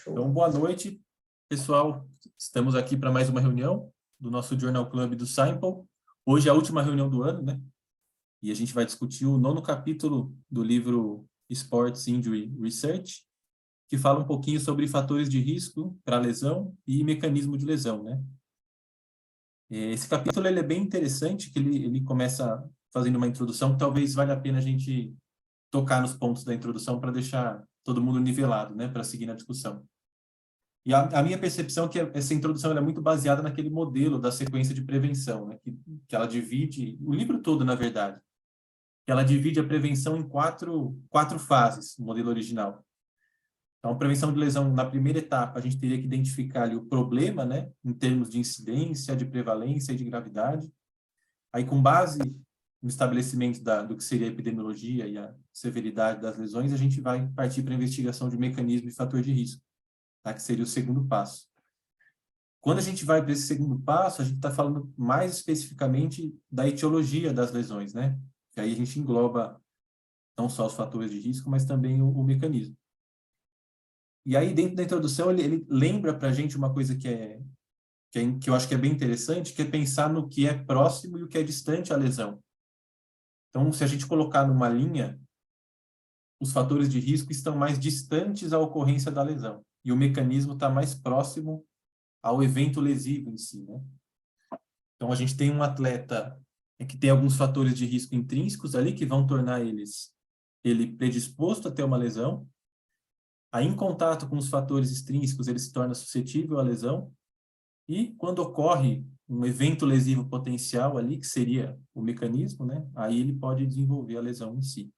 Então, boa noite, pessoal. Estamos aqui para mais uma reunião do nosso Journal Club do Simple. Hoje é a última reunião do ano, né? E a gente vai discutir o 9º capítulo do livro Sports Injury Research, que fala um pouquinho sobre fatores de risco para lesão e mecanismo de lesão, né? Esse capítulo ele é bem interessante, que ele começa fazendo uma introdução, que talvez valha a pena a gente tocar nos pontos da introdução para deixar todo mundo nivelado, né? Para seguir na discussão. E a minha percepção é que essa introdução é muito baseada naquele modelo da sequência de prevenção, né? Que ela divide, o livro todo, na verdade, que ela divide a prevenção em quatro fases, o modelo original. Então, a prevenção de lesão, na primeira etapa, a gente teria que identificar ali o problema, né? Em termos de incidência, de prevalência e de gravidade. Aí, com base no estabelecimento do que seria a epidemiologia e a severidade das lesões, a gente vai partir para a investigação de mecanismo e fator de risco, tá? Que seria o segundo passo. Quando a gente vai para esse segundo passo, a gente está falando mais especificamente da etiologia das lesões, né? E aí a gente engloba não só os fatores de risco, mas também o mecanismo. E aí, dentro da introdução, ele lembra para a gente uma coisa que eu acho que é bem interessante, que é pensar no que é próximo e o que é distante à lesão. Então, se a gente colocar numa linha, os fatores de risco estão mais distantes à ocorrência da lesão, e o mecanismo está mais próximo ao evento lesivo em si, né? Então, a gente tem um atleta que tem alguns fatores de risco intrínsecos ali que vão tornar ele predisposto a ter uma lesão. Aí, em contato com os fatores extrínsecos, ele se torna suscetível à lesão. E quando ocorre um evento lesivo potencial ali, que seria o mecanismo, né? Aí ele pode desenvolver a lesão em si.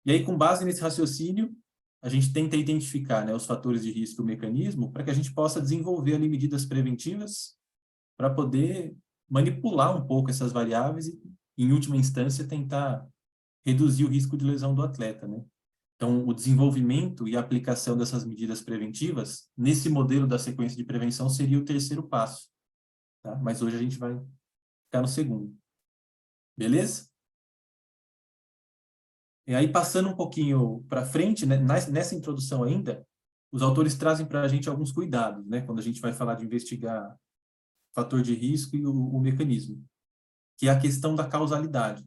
E aí, com base nesse raciocínio, a gente tenta identificar, né, os fatores de risco e o mecanismo para que a gente possa desenvolver ali medidas preventivas para poder manipular um pouco essas variáveis e, em última instância, tentar reduzir o risco de lesão do atleta, né? Então, o desenvolvimento e a aplicação dessas medidas preventivas, nesse modelo da sequência de prevenção, seria o terceiro passo, tá? Mas hoje a gente vai ficar no segundo. Beleza? E aí, passando um pouquinho para frente, né, nessa introdução ainda, os autores trazem para a gente alguns cuidados, né? Quando a gente vai falar de investigar fator de risco e o mecanismo, que é a questão da causalidade,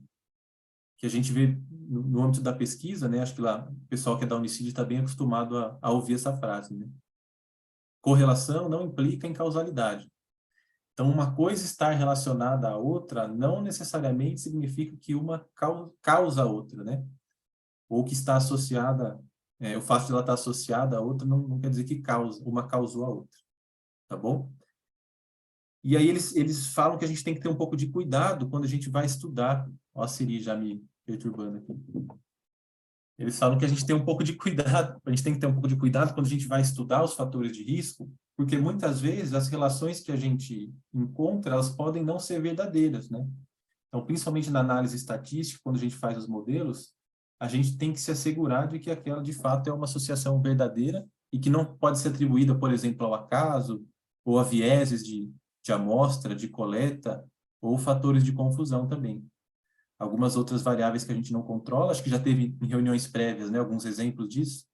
que a gente vê no âmbito da pesquisa, né? Acho que lá o pessoal que é da Unicid está bem acostumado a ouvir essa frase, né? Correlação não implica em causalidade. Então, uma coisa estar relacionada à outra não necessariamente significa que uma causa a outra, né? Ou que está associada, o fato de ela estar associada a outra não quer dizer que uma causou a outra, tá bom? E aí eles falam que a gente tem que ter um pouco de cuidado quando a gente vai estudar. Ó, a Siri já me perturbando aqui. Eles falam que a gente tem um pouco de cuidado, a gente tem que ter um pouco de cuidado quando a gente vai estudar os fatores de risco, porque muitas vezes as relações que a gente encontra, elas podem não ser verdadeiras, né? Então, principalmente na análise estatística, quando a gente faz os modelos, a gente tem que se assegurar de que aquela, de fato, é uma associação verdadeira e que não pode ser atribuída, por exemplo, ao acaso ou a vieses de amostra, de coleta ou fatores de confusão também. Algumas outras variáveis que a gente não controla, acho que já teve em reuniões prévias, né, alguns exemplos disso.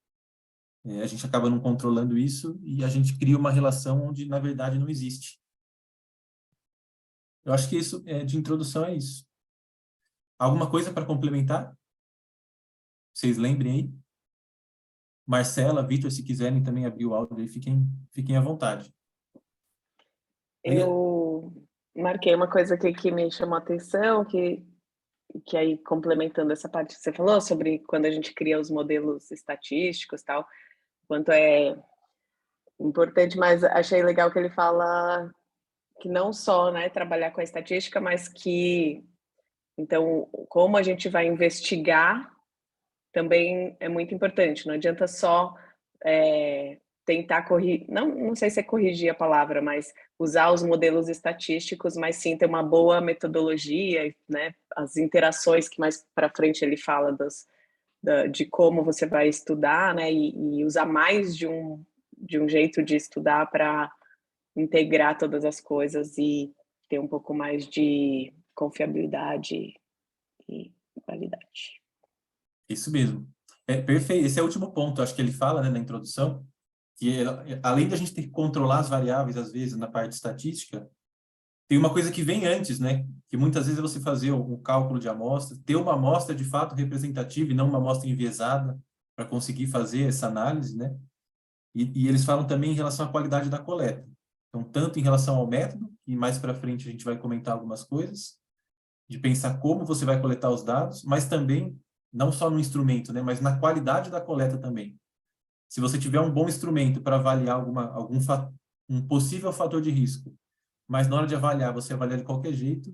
A gente acaba não controlando isso e a gente cria uma relação onde, na verdade, não existe. Eu acho que isso, de introdução, é isso. Alguma coisa para complementar? Vocês lembrem aí? Marcela, Vitor, se quiserem também abrir o áudio aí, fiquem à vontade. Eu marquei uma coisa aqui que me chamou a atenção, que aí, complementando essa parte que você falou, sobre quando a gente cria os modelos estatísticos e tal, quanto é importante, mas achei legal que ele fala que não só, né, trabalhar com a estatística, mas que, então, como a gente vai investigar também é muito importante. Não adianta só tentar corrigir, não sei se é corrigir a palavra, mas usar os modelos estatísticos, mas sim ter uma boa metodologia, né? As interações que mais para frente ele fala de como você vai estudar, né? E usar mais de um jeito de estudar para integrar todas as coisas e ter um pouco mais de confiabilidade e qualidade. Isso mesmo. Perfeito. Esse é o último ponto, acho que ele fala, né, na introdução, que além da gente ter que controlar as variáveis, às vezes, na parte estatística, tem uma coisa que vem antes, né? Que muitas vezes é você fazer um cálculo de amostra, ter uma amostra de fato representativa e não uma amostra enviesada para conseguir fazer essa análise, né? E eles falam também em relação à qualidade da coleta. Então, tanto em relação ao método, e mais para frente a gente vai comentar algumas coisas, de pensar como você vai coletar os dados, mas também, não só no instrumento, né? Mas na qualidade da coleta também. Se você tiver um bom instrumento para avaliar um possível fator de risco, mas na hora de avaliar, você avalia de qualquer jeito,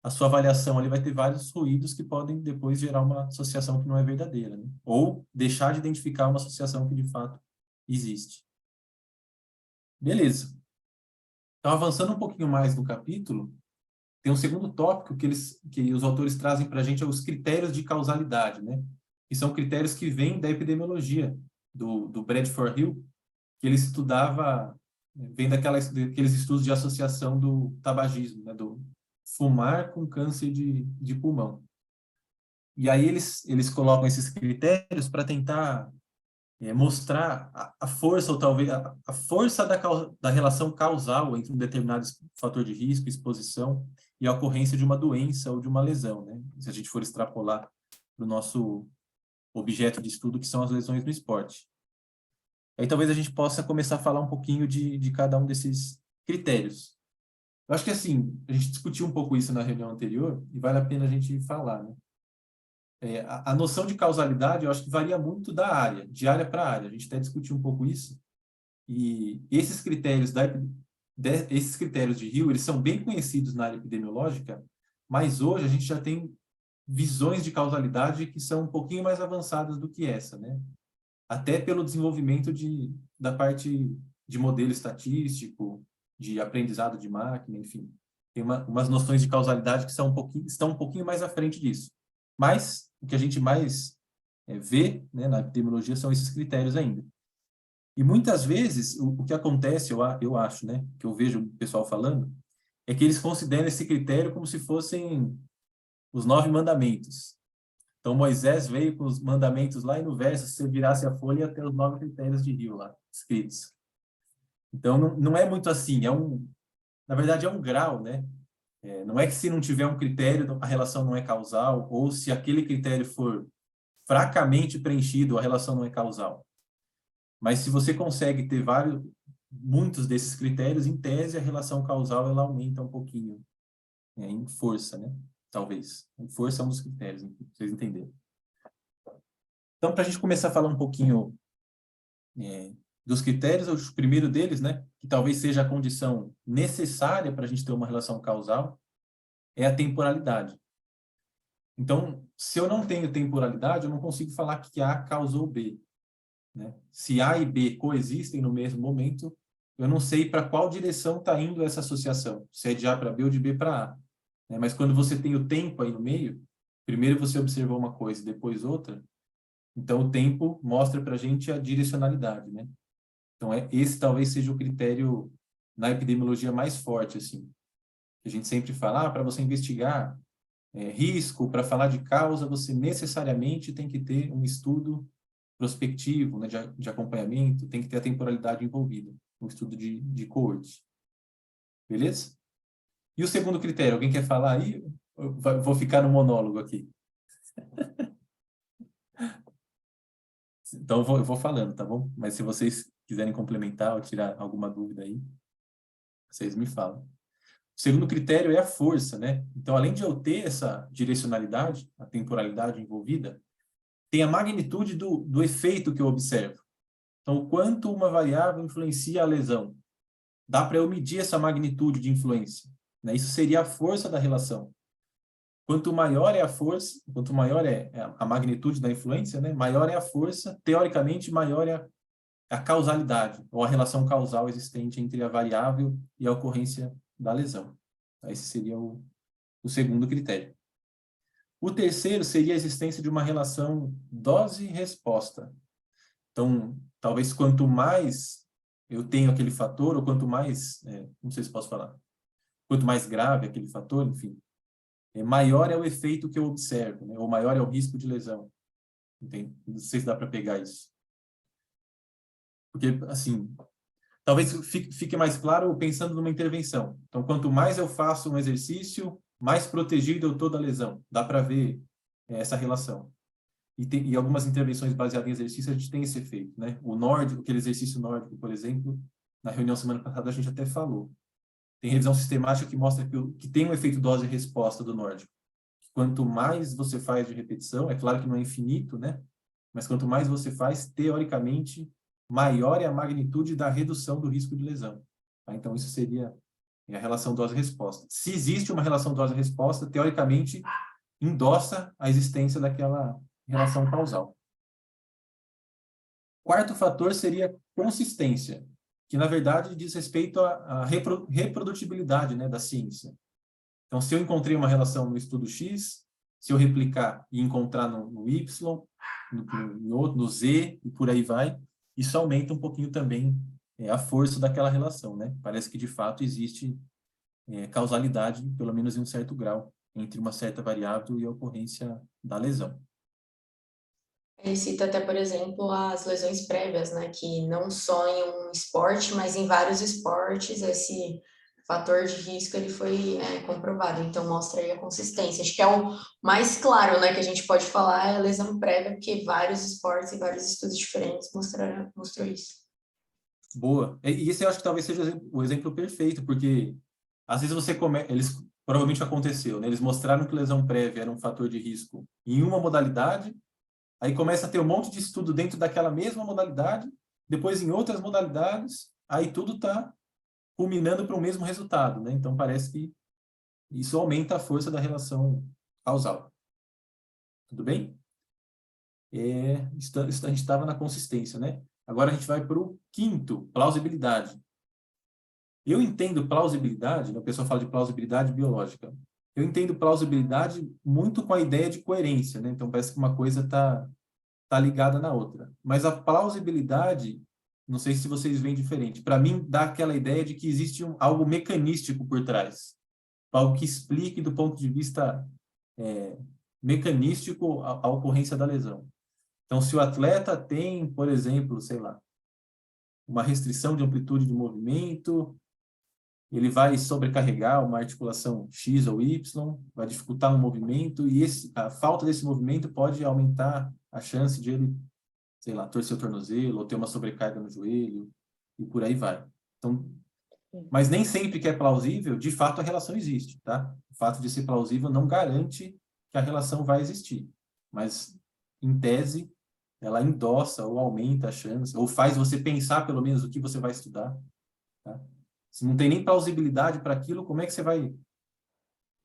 a sua avaliação ali vai ter vários ruídos que podem depois gerar uma associação que não é verdadeira, né? Ou deixar de identificar uma associação que de fato existe. Beleza. Então, avançando um pouquinho mais no capítulo, tem um segundo tópico que os autores trazem para a gente, é os critérios de causalidade, né? Que são critérios que vêm da epidemiologia, do Bradford Hill, que ele estudava, vem daqueles estudos de associação do tabagismo, né? Do fumar com câncer de pulmão. E aí eles colocam esses critérios para tentar mostrar a força, ou talvez a força da relação causal entre um determinado fator de risco, exposição, e a ocorrência de uma doença ou de uma lesão, né? Se a gente for extrapolar para o nosso objeto de estudo, que são as lesões no esporte. Aí talvez a gente possa começar a falar um pouquinho de cada um desses critérios. Eu acho que assim, a gente discutiu um pouco isso na reunião anterior, e vale a pena a gente falar, né? A noção de causalidade, eu acho que varia muito da área, de área para área. A gente até discutiu um pouco isso. E esses critérios esses critérios de Hill, eles são bem conhecidos na área epidemiológica, mas hoje a gente já tem visões de causalidade que são um pouquinho mais avançadas do que essa, né? Até pelo desenvolvimento da parte de modelo estatístico, de aprendizado de máquina, enfim. Tem umas noções de causalidade que estão um pouquinho mais à frente disso. Mas o que a gente mais vê, né, na epidemiologia são esses critérios ainda. E muitas vezes o que acontece, eu acho, né, que eu vejo o pessoal falando, é que eles consideram esse critério como se fossem os 9 mandamentos. Então Moisés veio com os mandamentos lá e no verso, se você virasse a folha, ia ter os 9 critérios de Rio lá, escritos. Então não é muito assim, na verdade é um grau, né? Não é que se não tiver um critério, a relação não é causal, ou se aquele critério for fracamente preenchido, a relação não é causal. Mas se você consegue ter muitos desses critérios, em tese, a relação causal ela aumenta um pouquinho, em força, né? Talvez. Em força é um dos critérios, pra vocês entenderem. Então, para a gente começar a falar um pouquinho dos critérios, o primeiro deles, né, que talvez seja a condição necessária para a gente ter uma relação causal, é a temporalidade. Então, se eu não tenho temporalidade, eu não consigo falar que A causou B, né? Se A e B coexistem no mesmo momento, eu não sei para qual direção está indo essa associação, se é de A para B ou de B para A, né? Mas quando você tem o tempo aí no meio, primeiro você observou uma coisa e depois outra, então o tempo mostra para a gente a direcionalidade, né? Então esse talvez seja o critério na epidemiologia mais forte, assim. A gente sempre fala, para você investigar risco, para falar de causa, você necessariamente tem que ter um estudo prospectivo, né, de acompanhamento, tem que ter a temporalidade envolvida, um estudo de coorte. Beleza? E o segundo critério, alguém quer falar aí? Vou ficar no monólogo aqui. Então eu vou falando, tá bom? Mas se vocês quiserem complementar ou tirar alguma dúvida aí, vocês me falam. O segundo critério é a força, né? Então, além de eu ter essa direcionalidade, a temporalidade envolvida, tem a magnitude do efeito que eu observo. Então, o quanto uma variável influencia a lesão. Dá para eu medir essa magnitude de influência, né? Isso seria a força da relação. Quanto maior é a força, quanto maior é a magnitude da influência, né? Maior é a força, teoricamente, maior é a causalidade, ou a relação causal existente entre a variável e a ocorrência da lesão. Esse seria o segundo critério. O terceiro seria a existência de uma relação dose-resposta. Então, talvez quanto mais eu tenho aquele fator, ou quanto mais, não sei se posso falar, quanto mais grave aquele fator, enfim, maior é o efeito que eu observo, né? Ou maior é o risco de lesão. Entende? Não sei se dá para pegar isso. Porque, assim, talvez fique mais claro pensando numa intervenção. Então, quanto mais eu faço um exercício, mais protegido eu estou da lesão. Dá para ver essa relação. E algumas intervenções baseadas em exercício, a gente tem esse efeito, né? O nórdico, aquele exercício nórdico, por exemplo, na reunião semana passada a gente até falou. Tem revisão sistemática que mostra que tem um efeito dose e resposta do nórdico. Quanto mais você faz de repetição, é claro que não é infinito, né? Mas quanto mais você faz, teoricamente, maior é a magnitude da redução do risco de lesão. Tá? Então, isso seria a relação dose-resposta. Se existe uma relação dose-resposta, teoricamente, endossa a existência daquela relação causal. Quarto fator seria consistência, que, na verdade, diz respeito à reprodutibilidade, né, da ciência. Então, se eu encontrei uma relação no estudo X, se eu replicar e encontrar no Y, no Z e por aí vai, isso aumenta um pouquinho também a força daquela relação, né? Parece que, de fato, existe causalidade, pelo menos em um certo grau, entre uma certa variável e a ocorrência da lesão. Ele cita até, por exemplo, as lesões prévias, né? Que não só em um esporte, mas em vários esportes, esse fator de risco ele foi comprovado. Então, mostra aí a consistência. Acho que é o mais claro, né? Que a gente pode falar é a lesão prévia, porque vários esportes e vários estudos diferentes mostrou isso. Boa. E esse eu acho que talvez seja o exemplo perfeito, porque às vezes eles provavelmente aconteceu, né? Eles mostraram que lesão prévia era um fator de risco em uma modalidade, aí começa a ter um monte de estudo dentro daquela mesma modalidade, depois em outras modalidades, aí tudo está culminando para o mesmo resultado, né? Então parece que isso aumenta a força da relação causal. Tudo bem? A gente estava na consistência, né? Agora a gente vai para o quinto, plausibilidade. Eu entendo plausibilidade, né? O pessoal fala de plausibilidade biológica. Eu entendo plausibilidade muito com a ideia de coerência, né? Então parece que uma coisa tá ligada na outra. Mas a plausibilidade, não sei se vocês veem diferente, para mim dá aquela ideia de que existe algo mecanístico por trás, algo que explique do ponto de vista mecanístico a ocorrência da lesão. Então, se o atleta tem, por exemplo, sei lá, uma restrição de amplitude de movimento, ele vai sobrecarregar uma articulação X ou Y, vai dificultar um movimento, e a falta desse movimento pode aumentar a chance de ele, sei lá, torcer o tornozelo, ou ter uma sobrecarga no joelho, e por aí vai. Então, mas nem sempre que é plausível, de fato, a relação existe, tá? O fato de ser plausível não garante que a relação vai existir. Mas, em tese, ela endossa ou aumenta a chance, ou faz você pensar, pelo menos, o que você vai estudar. Tá? Se não tem nem plausibilidade para aquilo, como é que você vai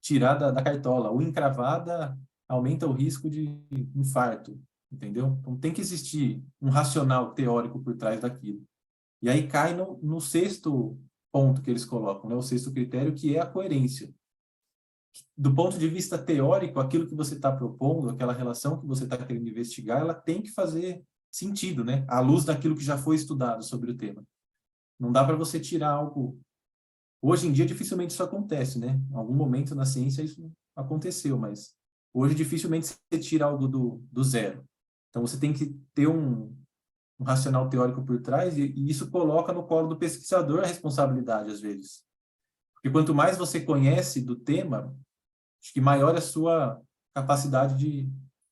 tirar da cartola? O encravada aumenta o risco de infarto, entendeu? Então, tem que existir um racional teórico por trás daquilo. E aí cai no sexto ponto que eles colocam, né? O sexto critério, que é a coerência. Do ponto de vista teórico, aquilo que você está propondo, aquela relação que você está querendo investigar, ela tem que fazer sentido, né? À luz daquilo que já foi estudado sobre o tema. Não dá para você tirar algo... Hoje em dia, dificilmente isso acontece, né? Em algum momento na ciência isso aconteceu, mas hoje dificilmente você tira algo do zero. Então, você tem que ter um racional teórico por trás, e isso coloca no colo do pesquisador a responsabilidade, às vezes. Porque quanto mais você conhece do tema, acho que maior é a sua capacidade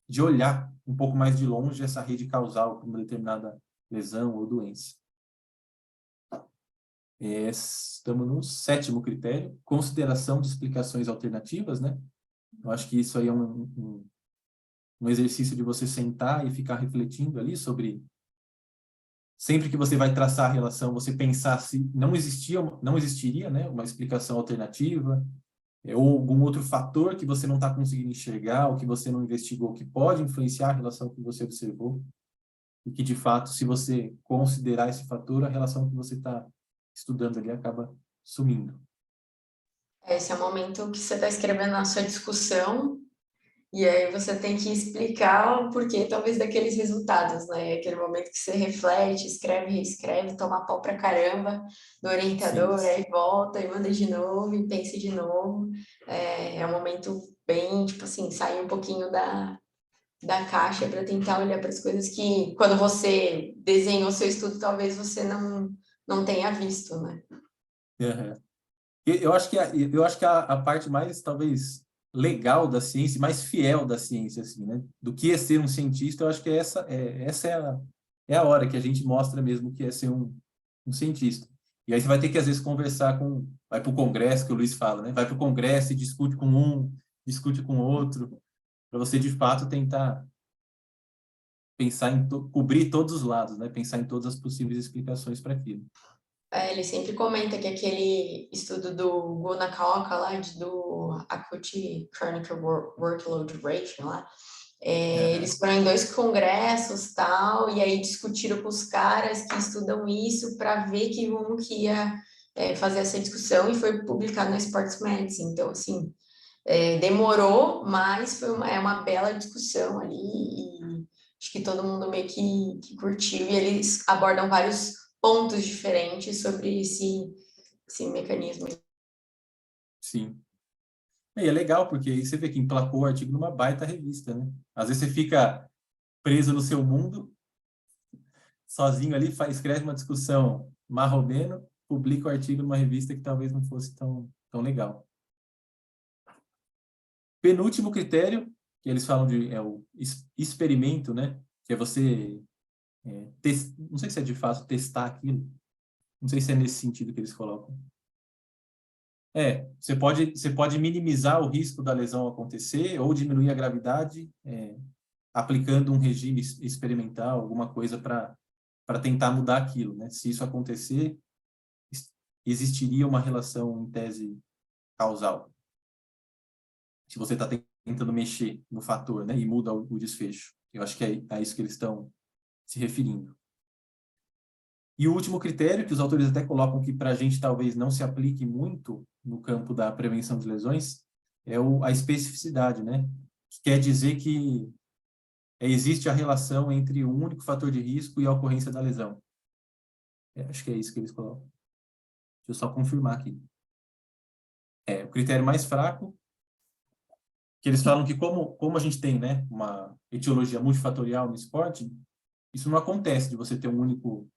de olhar um pouco mais de longe essa rede causal para uma determinada lesão ou doença. Estamos no sétimo critério, consideração de explicações alternativas, né? Eu acho que isso aí é um exercício de você sentar e ficar refletindo ali sobre... Sempre que você vai traçar a relação, você pensar se não existiria, né, uma explicação alternativa, ou algum outro fator que você não está conseguindo enxergar, ou que você não investigou, que pode influenciar a relação que você observou, e que, de fato, se você considerar esse fator, a relação que você está estudando ali acaba sumindo. Esse é o momento que você está escrevendo a sua discussão, e aí você tem que explicar o porquê, talvez, daqueles resultados, né? Aquele momento que você reflete, escreve, reescreve, toma pau pra caramba do orientador, Sim. aí volta e manda de novo, e pensa de novo. É um momento bem, tipo assim, sair um pouquinho da caixa para tentar olhar para as coisas que, quando você desenha o seu estudo, talvez você não tenha visto, né? Uhum. Eu acho que a parte mais, talvez, legal da ciência, mais fiel da ciência, assim, né? Do que é ser um cientista, eu acho que essa é a hora que a gente mostra mesmo o que é ser um cientista. E aí você vai ter que, às vezes, conversar vai para o congresso, que o Luiz fala, né? Vai para o congresso e discute com um, discute com outro, para você, de fato, tentar pensar cobrir todos os lados, né? Pensar em todas as possíveis explicações para aquilo. Ele sempre comenta que aquele estudo do Go Nakaoka lá, do Acute Chronic Workload Ratio lá, eles foram em 2 congressos tal, e aí discutiram com os caras que estudam isso para ver que ia fazer essa discussão, e foi publicado na Sports Medicine. Então, assim, demorou, mas foi uma bela discussão ali, e acho que todo mundo meio que curtiu, e eles abordam vários pontos diferentes sobre esse mecanismo. Sim. E é legal, porque aí você vê que emplacou o artigo numa baita revista, né? Às vezes você fica preso no seu mundo, sozinho ali, escreve uma discussão marromeno, publica o artigo numa revista que talvez não fosse tão legal. Penúltimo critério, que eles falam é o experimento, né? Que é você, não sei se é de fato testar aquilo, não sei se é nesse sentido que eles colocam. Você pode minimizar o risco da lesão acontecer ou diminuir a gravidade, aplicando um regime experimental, alguma coisa para tentar mudar aquilo, né? Se isso acontecer, existiria uma relação, em tese, causal. Se você está tentando mexer no fator, né, e muda o desfecho. Eu acho que é a isso que eles estão se referindo. E o último critério, que os autores até colocam que para a gente talvez não se aplique muito no campo da prevenção de lesões, é a especificidade, né? Que quer dizer que existe a relação entre um único fator de risco e a ocorrência da lesão. Acho que é isso que eles colocam. Deixa eu só confirmar aqui. O critério mais fraco, que eles falam que como a gente tem, né, uma etiologia multifatorial no esporte, isso não acontece de você ter um único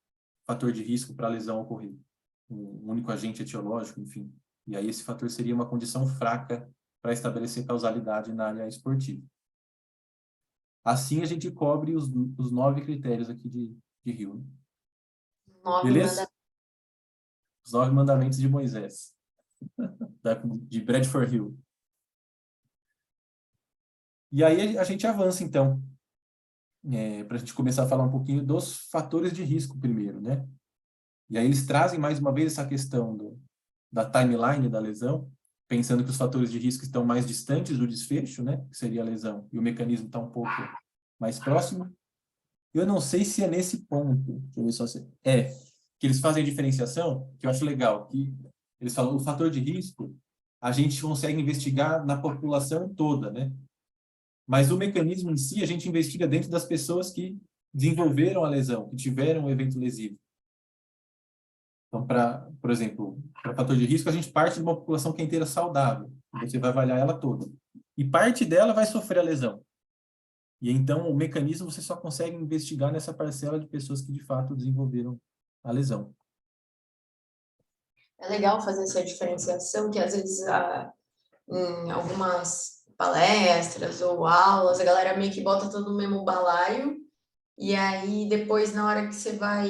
fator de risco para a lesão ocorrer, um único agente etiológico, enfim. E aí esse fator seria uma condição fraca para estabelecer causalidade na área esportiva. Assim a gente cobre os 9 critérios aqui de Hill. Beleza? Os 9 mandamentos de Moisés, de Bradford Hill. E aí a gente avança, então, para a gente começar a falar um pouquinho dos fatores de risco primeiro, né? E aí eles trazem mais uma vez essa questão da timeline da lesão, pensando que os fatores de risco estão mais distantes do desfecho, né? Que seria a lesão, e o mecanismo está um pouco mais próximo. Eu não sei se é nesse ponto, deixa eu ver só se que eles fazem a diferenciação, que eu acho legal, que eles falam o fator de risco, a gente consegue investigar na população toda, né? Mas o mecanismo em si, a gente investiga dentro das pessoas que desenvolveram a lesão, que tiveram um evento lesivo. Então, por exemplo, para fator de risco, a gente parte de uma população que é inteira saudável. Você vai avaliar ela toda. E parte dela vai sofrer a lesão. E então, o mecanismo você só consegue investigar nessa parcela de pessoas que, de fato, desenvolveram a lesão. É legal fazer essa diferenciação, que às vezes em algumas palestras ou aulas, a galera meio que bota todo no mesmo balaio, e aí depois, na hora que você vai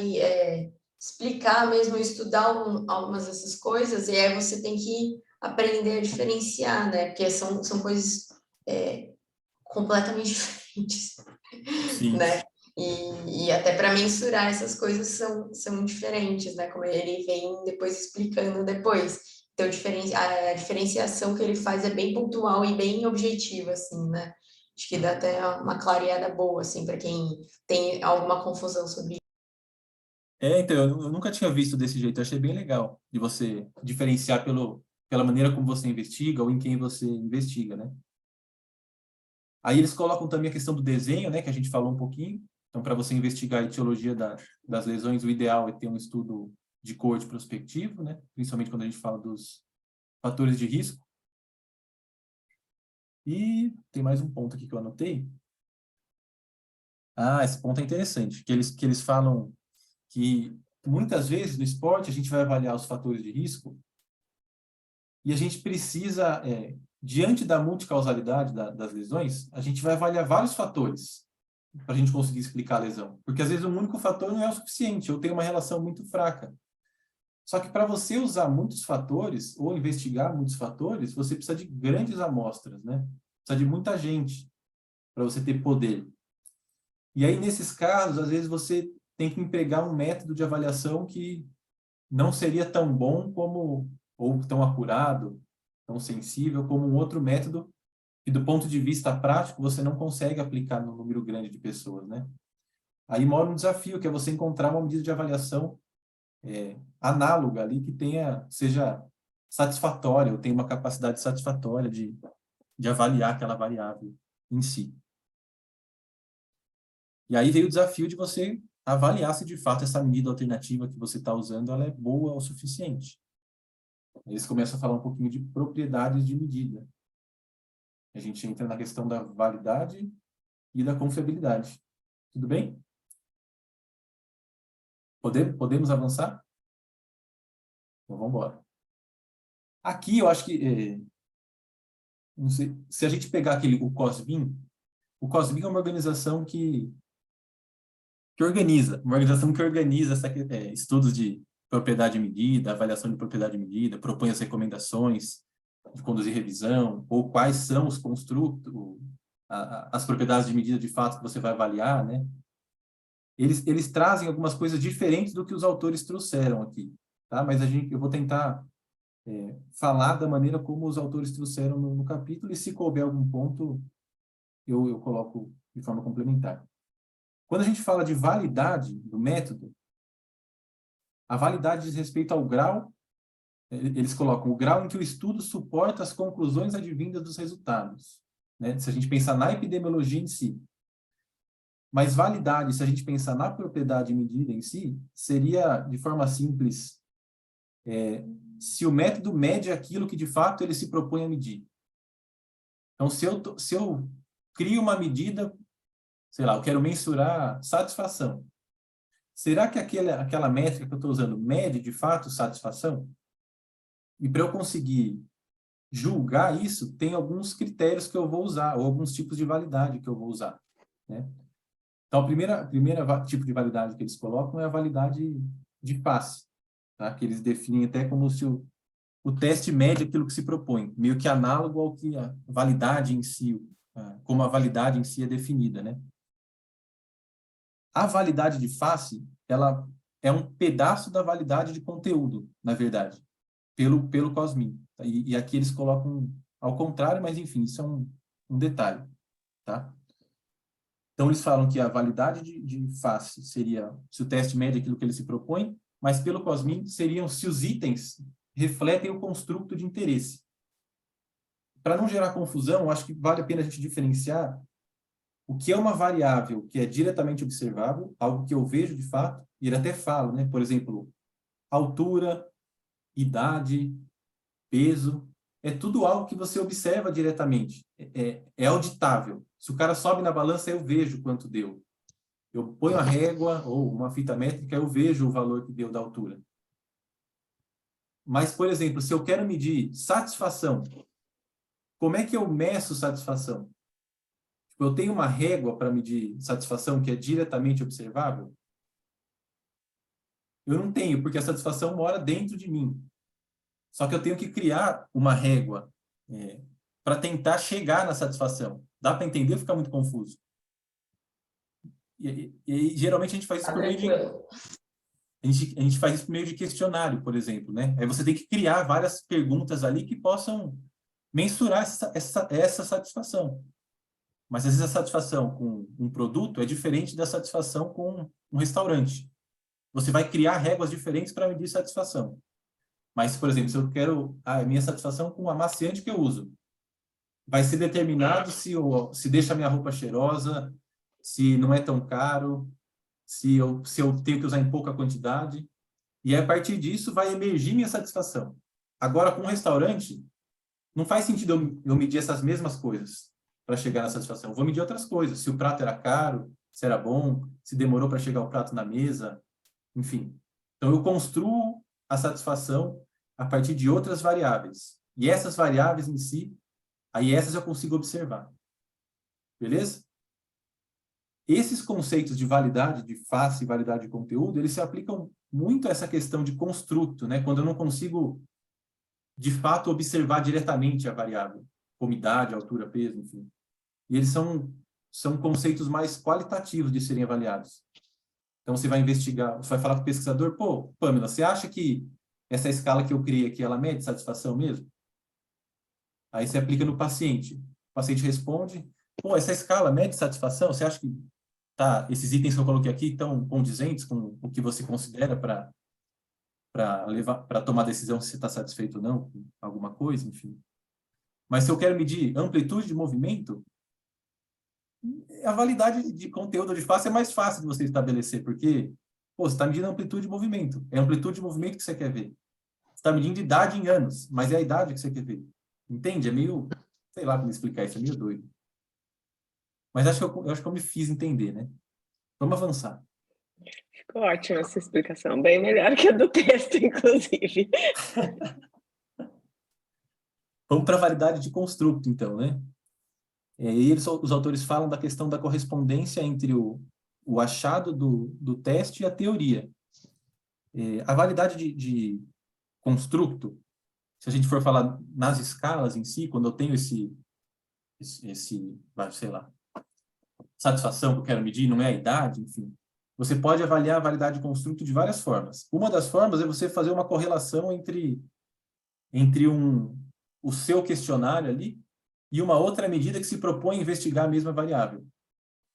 explicar mesmo, estudar algumas dessas coisas, e aí você tem que aprender a diferenciar, né? Porque são coisas completamente diferentes, Sim. né? E até para mensurar essas coisas são diferentes, né? Como ele vem depois explicando depois. Então, a diferenciação que ele faz é bem pontual e bem objetiva, assim, né? Acho que dá até uma clareada boa, assim, para quem tem alguma confusão sobre isso. Então, eu nunca tinha visto desse jeito. Eu achei bem legal de você diferenciar pela maneira como você investiga ou em quem você investiga, né? Aí eles colocam também a questão do desenho, né, que a gente falou um pouquinho. Então, para você investigar a etiologia das lesões, o ideal é ter um estudo de corte prospectivo, né, principalmente quando a gente fala dos fatores de risco. E tem mais um ponto aqui que eu anotei, Esse ponto é interessante, que eles falam que muitas vezes no esporte a gente vai avaliar os fatores de risco e a gente precisa, diante da multicausalidade das lesões, a gente vai avaliar vários fatores para a gente conseguir explicar a lesão. Porque às vezes um único fator não é o suficiente, eu tenho uma relação muito fraca. Só que para você usar muitos fatores, ou investigar muitos fatores, você precisa de grandes amostras, né? Precisa de muita gente para você ter poder. E aí, nesses casos, às vezes você tem que empregar um método de avaliação que não seria tão bom como, ou tão apurado, tão sensível como um outro método que, do ponto de vista prático, você não consegue aplicar no número grande de pessoas, né? Aí mora um desafio, que é você encontrar uma medida de avaliação análoga ali, que seja satisfatória, ou tenha uma capacidade satisfatória de avaliar aquela variável em si. E aí veio o desafio de você avaliar se de fato essa medida alternativa que você está usando ela é boa o suficiente. Eles começam a falar um pouquinho de propriedades de medida. A gente entra na questão da validade e da confiabilidade. Tudo bem? Podemos avançar? Então, vamos embora. Aqui, eu acho que... não sei, se a gente pegar o COSBIN é uma organização que organiza, estudos de propriedade de medida, avaliação de propriedade de medida, propõe as recomendações de conduzir revisão, ou quais são os construtos, as propriedades de medida de fato que você vai avaliar, né? Eles trazem algumas coisas diferentes do que os autores trouxeram aqui, tá? Mas eu vou tentar falar da maneira como os autores trouxeram no capítulo, e se couber algum ponto, eu coloco de forma complementar. Quando a gente fala de validade do método, a validade diz respeito ao grau, eles colocam o grau em que o estudo suporta as conclusões advindas dos resultados, né? Se a gente pensar na epidemiologia em si. Mas validade, se a gente pensar na propriedade de medida em si, seria, de forma simples, se o método mede aquilo que de fato ele se propõe a medir. Então, se eu crio uma medida, sei lá, eu quero mensurar satisfação. Será que aquela métrica que eu estou usando mede de fato satisfação? E para eu conseguir julgar isso, tem alguns critérios que eu vou usar, ou alguns tipos de validade que eu vou usar, né? Então, a primeira tipo de validade que eles colocam é a validade de face, tá? Que eles definem até como se o teste mede aquilo que se propõe, meio que análogo ao que a validade em si, como a validade em si é definida, né? A validade de face, ela é um pedaço da validade de conteúdo, na verdade, pelo COSMIN. E aqui eles colocam ao contrário, mas enfim, isso é um detalhe, tá? Então, eles falam que a validade de face seria se o teste mede aquilo que ele se propõe, mas pelo COSMIN seriam se os itens refletem o construto de interesse. Para não gerar confusão, acho que vale a pena a gente diferenciar o que é uma variável que é diretamente observável, algo que eu vejo de fato, e ele até fala, né? Por exemplo, altura, idade, peso, é tudo algo que você observa diretamente, é auditável. Se o cara sobe na balança, eu vejo quanto deu. Eu ponho a régua ou uma fita métrica, eu vejo o valor que deu da altura. Mas, por exemplo, se eu quero medir satisfação, como é que eu meço satisfação? Eu tenho uma régua para medir satisfação que é diretamente observável? Eu não tenho, porque a satisfação mora dentro de mim. Só que eu tenho que criar uma régua para tentar chegar na satisfação. Dá para entender ou fica muito confuso? E geralmente a gente faz isso por meio de... A gente faz isso por meio de questionário, por exemplo, né? Aí você tem que criar várias perguntas ali que possam mensurar essa satisfação. Mas, às vezes, a satisfação com um produto é diferente da satisfação com um restaurante. Você vai criar regras diferentes para medir satisfação. Mas, por exemplo, se eu quero a minha satisfação com o amaciante que eu uso, vai ser determinado se deixa a minha roupa cheirosa, se não é tão caro, se eu tenho que usar em pouca quantidade. E, a partir disso, vai emergir minha satisfação. Agora, com um restaurante, não faz sentido eu medir essas mesmas coisas para chegar na satisfação. Eu vou medir outras coisas. Se o prato era caro, se era bom, se demorou para chegar o prato na mesa, enfim. Então, eu construo a satisfação a partir de outras variáveis. E essas variáveis em si, aí essas eu consigo observar. Beleza? Esses conceitos de validade de face e validade de conteúdo, eles se aplicam muito a essa questão de construto, né? Quando eu não consigo, de fato, observar diretamente a variável, como idade, altura, peso, enfim. E eles são conceitos mais qualitativos de serem avaliados. Então, você vai investigar, você vai falar com o pesquisador, pô, Pamela, você acha que essa escala que eu criei aqui, ela mede satisfação mesmo? Aí você aplica no paciente. O paciente responde, pô, essa escala mede satisfação? Você acha que esses itens que eu coloquei aqui estão condizentes com o que você considera para tomar a decisão se você está satisfeito ou não com alguma coisa, enfim. Mas se eu quero medir amplitude de movimento, a validade de conteúdo de face é mais fácil de você estabelecer, porque você está medindo amplitude de movimento. É a amplitude de movimento que você quer ver. Você está medindo idade em anos, mas é a idade que você quer ver. Entende? É meio, sei lá como explicar isso, é meio doido. Mas eu acho que eu me fiz entender, né? Vamos avançar. Ficou ótima essa explicação, bem melhor que a do texto, inclusive. Vamos para a validade de construto, então, né? E os autores falam da questão da correspondência entre o achado do teste e a teoria. A validade de construto, se a gente for falar nas escalas em si, quando eu tenho sei lá, satisfação que eu quero medir, não é a idade, enfim, você pode avaliar a validade de construto de várias formas. Uma das formas é você fazer uma correlação entre o seu questionário ali e uma outra medida que se propõe a investigar a mesma variável.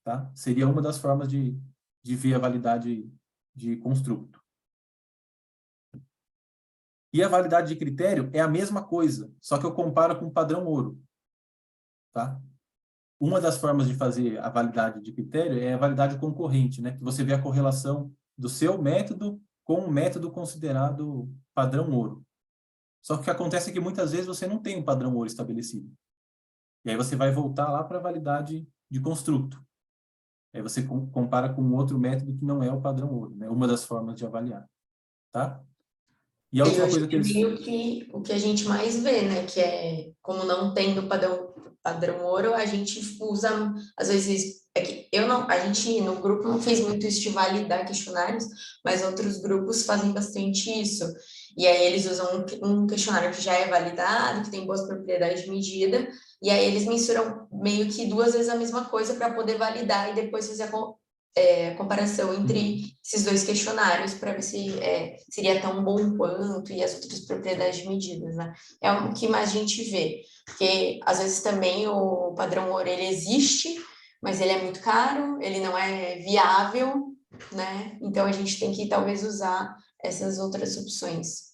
Tá? Seria uma das formas de ver a validade de construto. E a validade de critério é a mesma coisa, só que eu comparo com o padrão ouro. Tá? Uma das formas de fazer a validade de critério é a validade concorrente, né? Que você vê a correlação do seu método com o método considerado padrão ouro. Só que o que acontece é que muitas vezes você não tem um padrão ouro estabelecido. E aí você vai voltar lá para a validade de construto. Aí você compara com outro método que não é o padrão ouro, né? Uma das formas de avaliar. Tá? E a última coisa que eles... meio que o que a gente mais vê, né? Que é, como não tem o padrão ouro, a gente usa, às vezes, a gente no grupo não fez muito isso de validar questionários, mas outros grupos fazem bastante isso. E aí eles usam um questionário que já é validado, que tem boas propriedades de medida, e aí eles mensuram meio que 2 vezes a mesma coisa para poder validar e depois fazer a comparação entre esses 2 questionários para ver se seria tão bom quanto e as outras propriedades de medidas, né? É o que mais a gente vê, porque às vezes também o padrão ouro ele existe, mas ele é muito caro, ele não é viável, né? Então a gente tem que talvez usar essas outras opções.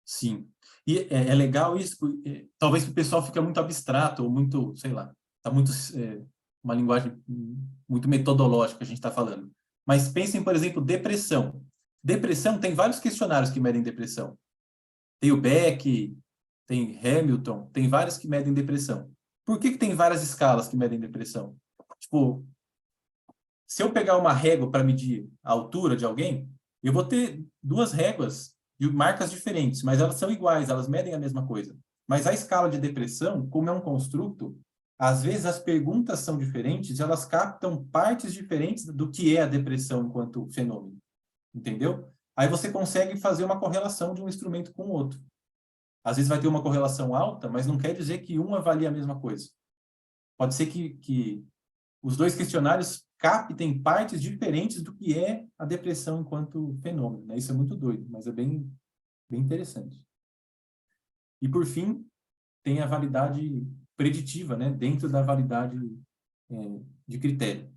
Sim. E é legal isso, porque talvez o pessoal fique muito abstrato, ou muito, sei lá, está muito uma linguagem muito metodológica que a gente está falando. Mas pensem, por exemplo, depressão. Depressão, tem vários questionários que medem depressão. Tem o Beck, tem Hamilton, tem vários que medem depressão. Por que tem várias escalas que medem depressão? Tipo, se eu pegar uma régua para medir a altura de alguém, eu vou ter 2 réguas de marcas diferentes, mas elas são iguais, elas medem a mesma coisa. Mas a escala de depressão, como é um construto, às vezes as perguntas são diferentes e elas captam partes diferentes do que é a depressão enquanto fenômeno. Entendeu? Aí você consegue fazer uma correlação de um instrumento com o outro. Às vezes vai ter uma correlação alta, mas não quer dizer que um avalie a mesma coisa. Pode ser que os 2 questionários captem partes diferentes do que é a depressão enquanto fenômeno, né? Isso é muito doido, mas é bem interessante. E, por fim, tem a validade preditiva, né? Dentro da validade de critério.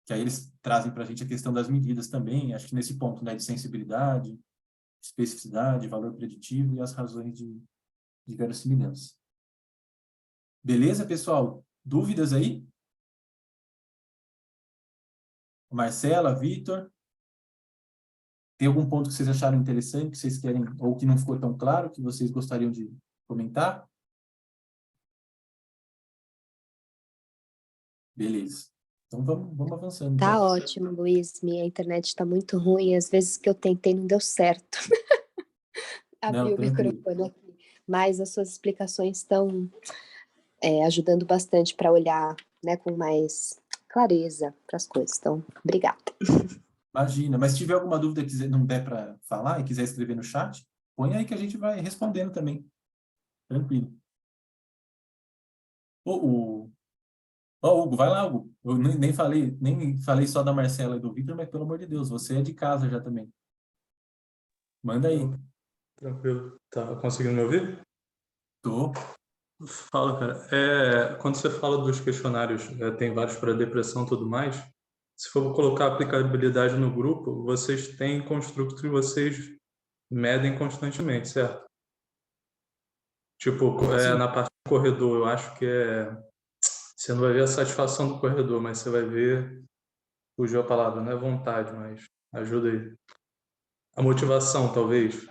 Que aí eles trazem para a gente a questão das medidas também, acho que nesse ponto, né? De sensibilidade, especificidade, valor preditivo e as razões de verossimilhança. Beleza, pessoal? Dúvidas aí? Marcela, Vitor? Tem algum ponto que vocês acharam interessante, que vocês querem, ou que não ficou tão claro, que vocês gostariam de comentar? Beleza. Então vamos avançando. Tá Então. ótimo, Luiz. Minha internet está muito ruim. Às vezes que eu tentei não deu certo. Abri Não, o tranquilo. microfone aqui. Mas as suas explicações estão ajudando bastante para olhar, né, com mais clareza para as coisas. Então, obrigada. Imagina, mas se tiver alguma dúvida que não der para falar e quiser escrever no chat, põe aí que a gente vai respondendo também. Tranquilo. Hugo, vai lá, Hugo. Eu nem falei só da Marcela e do Victor, mas pelo amor de Deus, você é de casa já também. Manda aí. Tranquilo. Tá conseguindo me ouvir? Tô. Fala, cara. Quando você fala dos questionários, tem vários para depressão e tudo mais, se for colocar aplicabilidade no grupo, vocês têm construtos que vocês medem constantemente, certo? Tipo, na parte do corredor, eu acho que você não vai ver a satisfação do corredor, mas você vai ver, fugiu a palavra, não é vontade, mas ajuda aí. A motivação, talvez.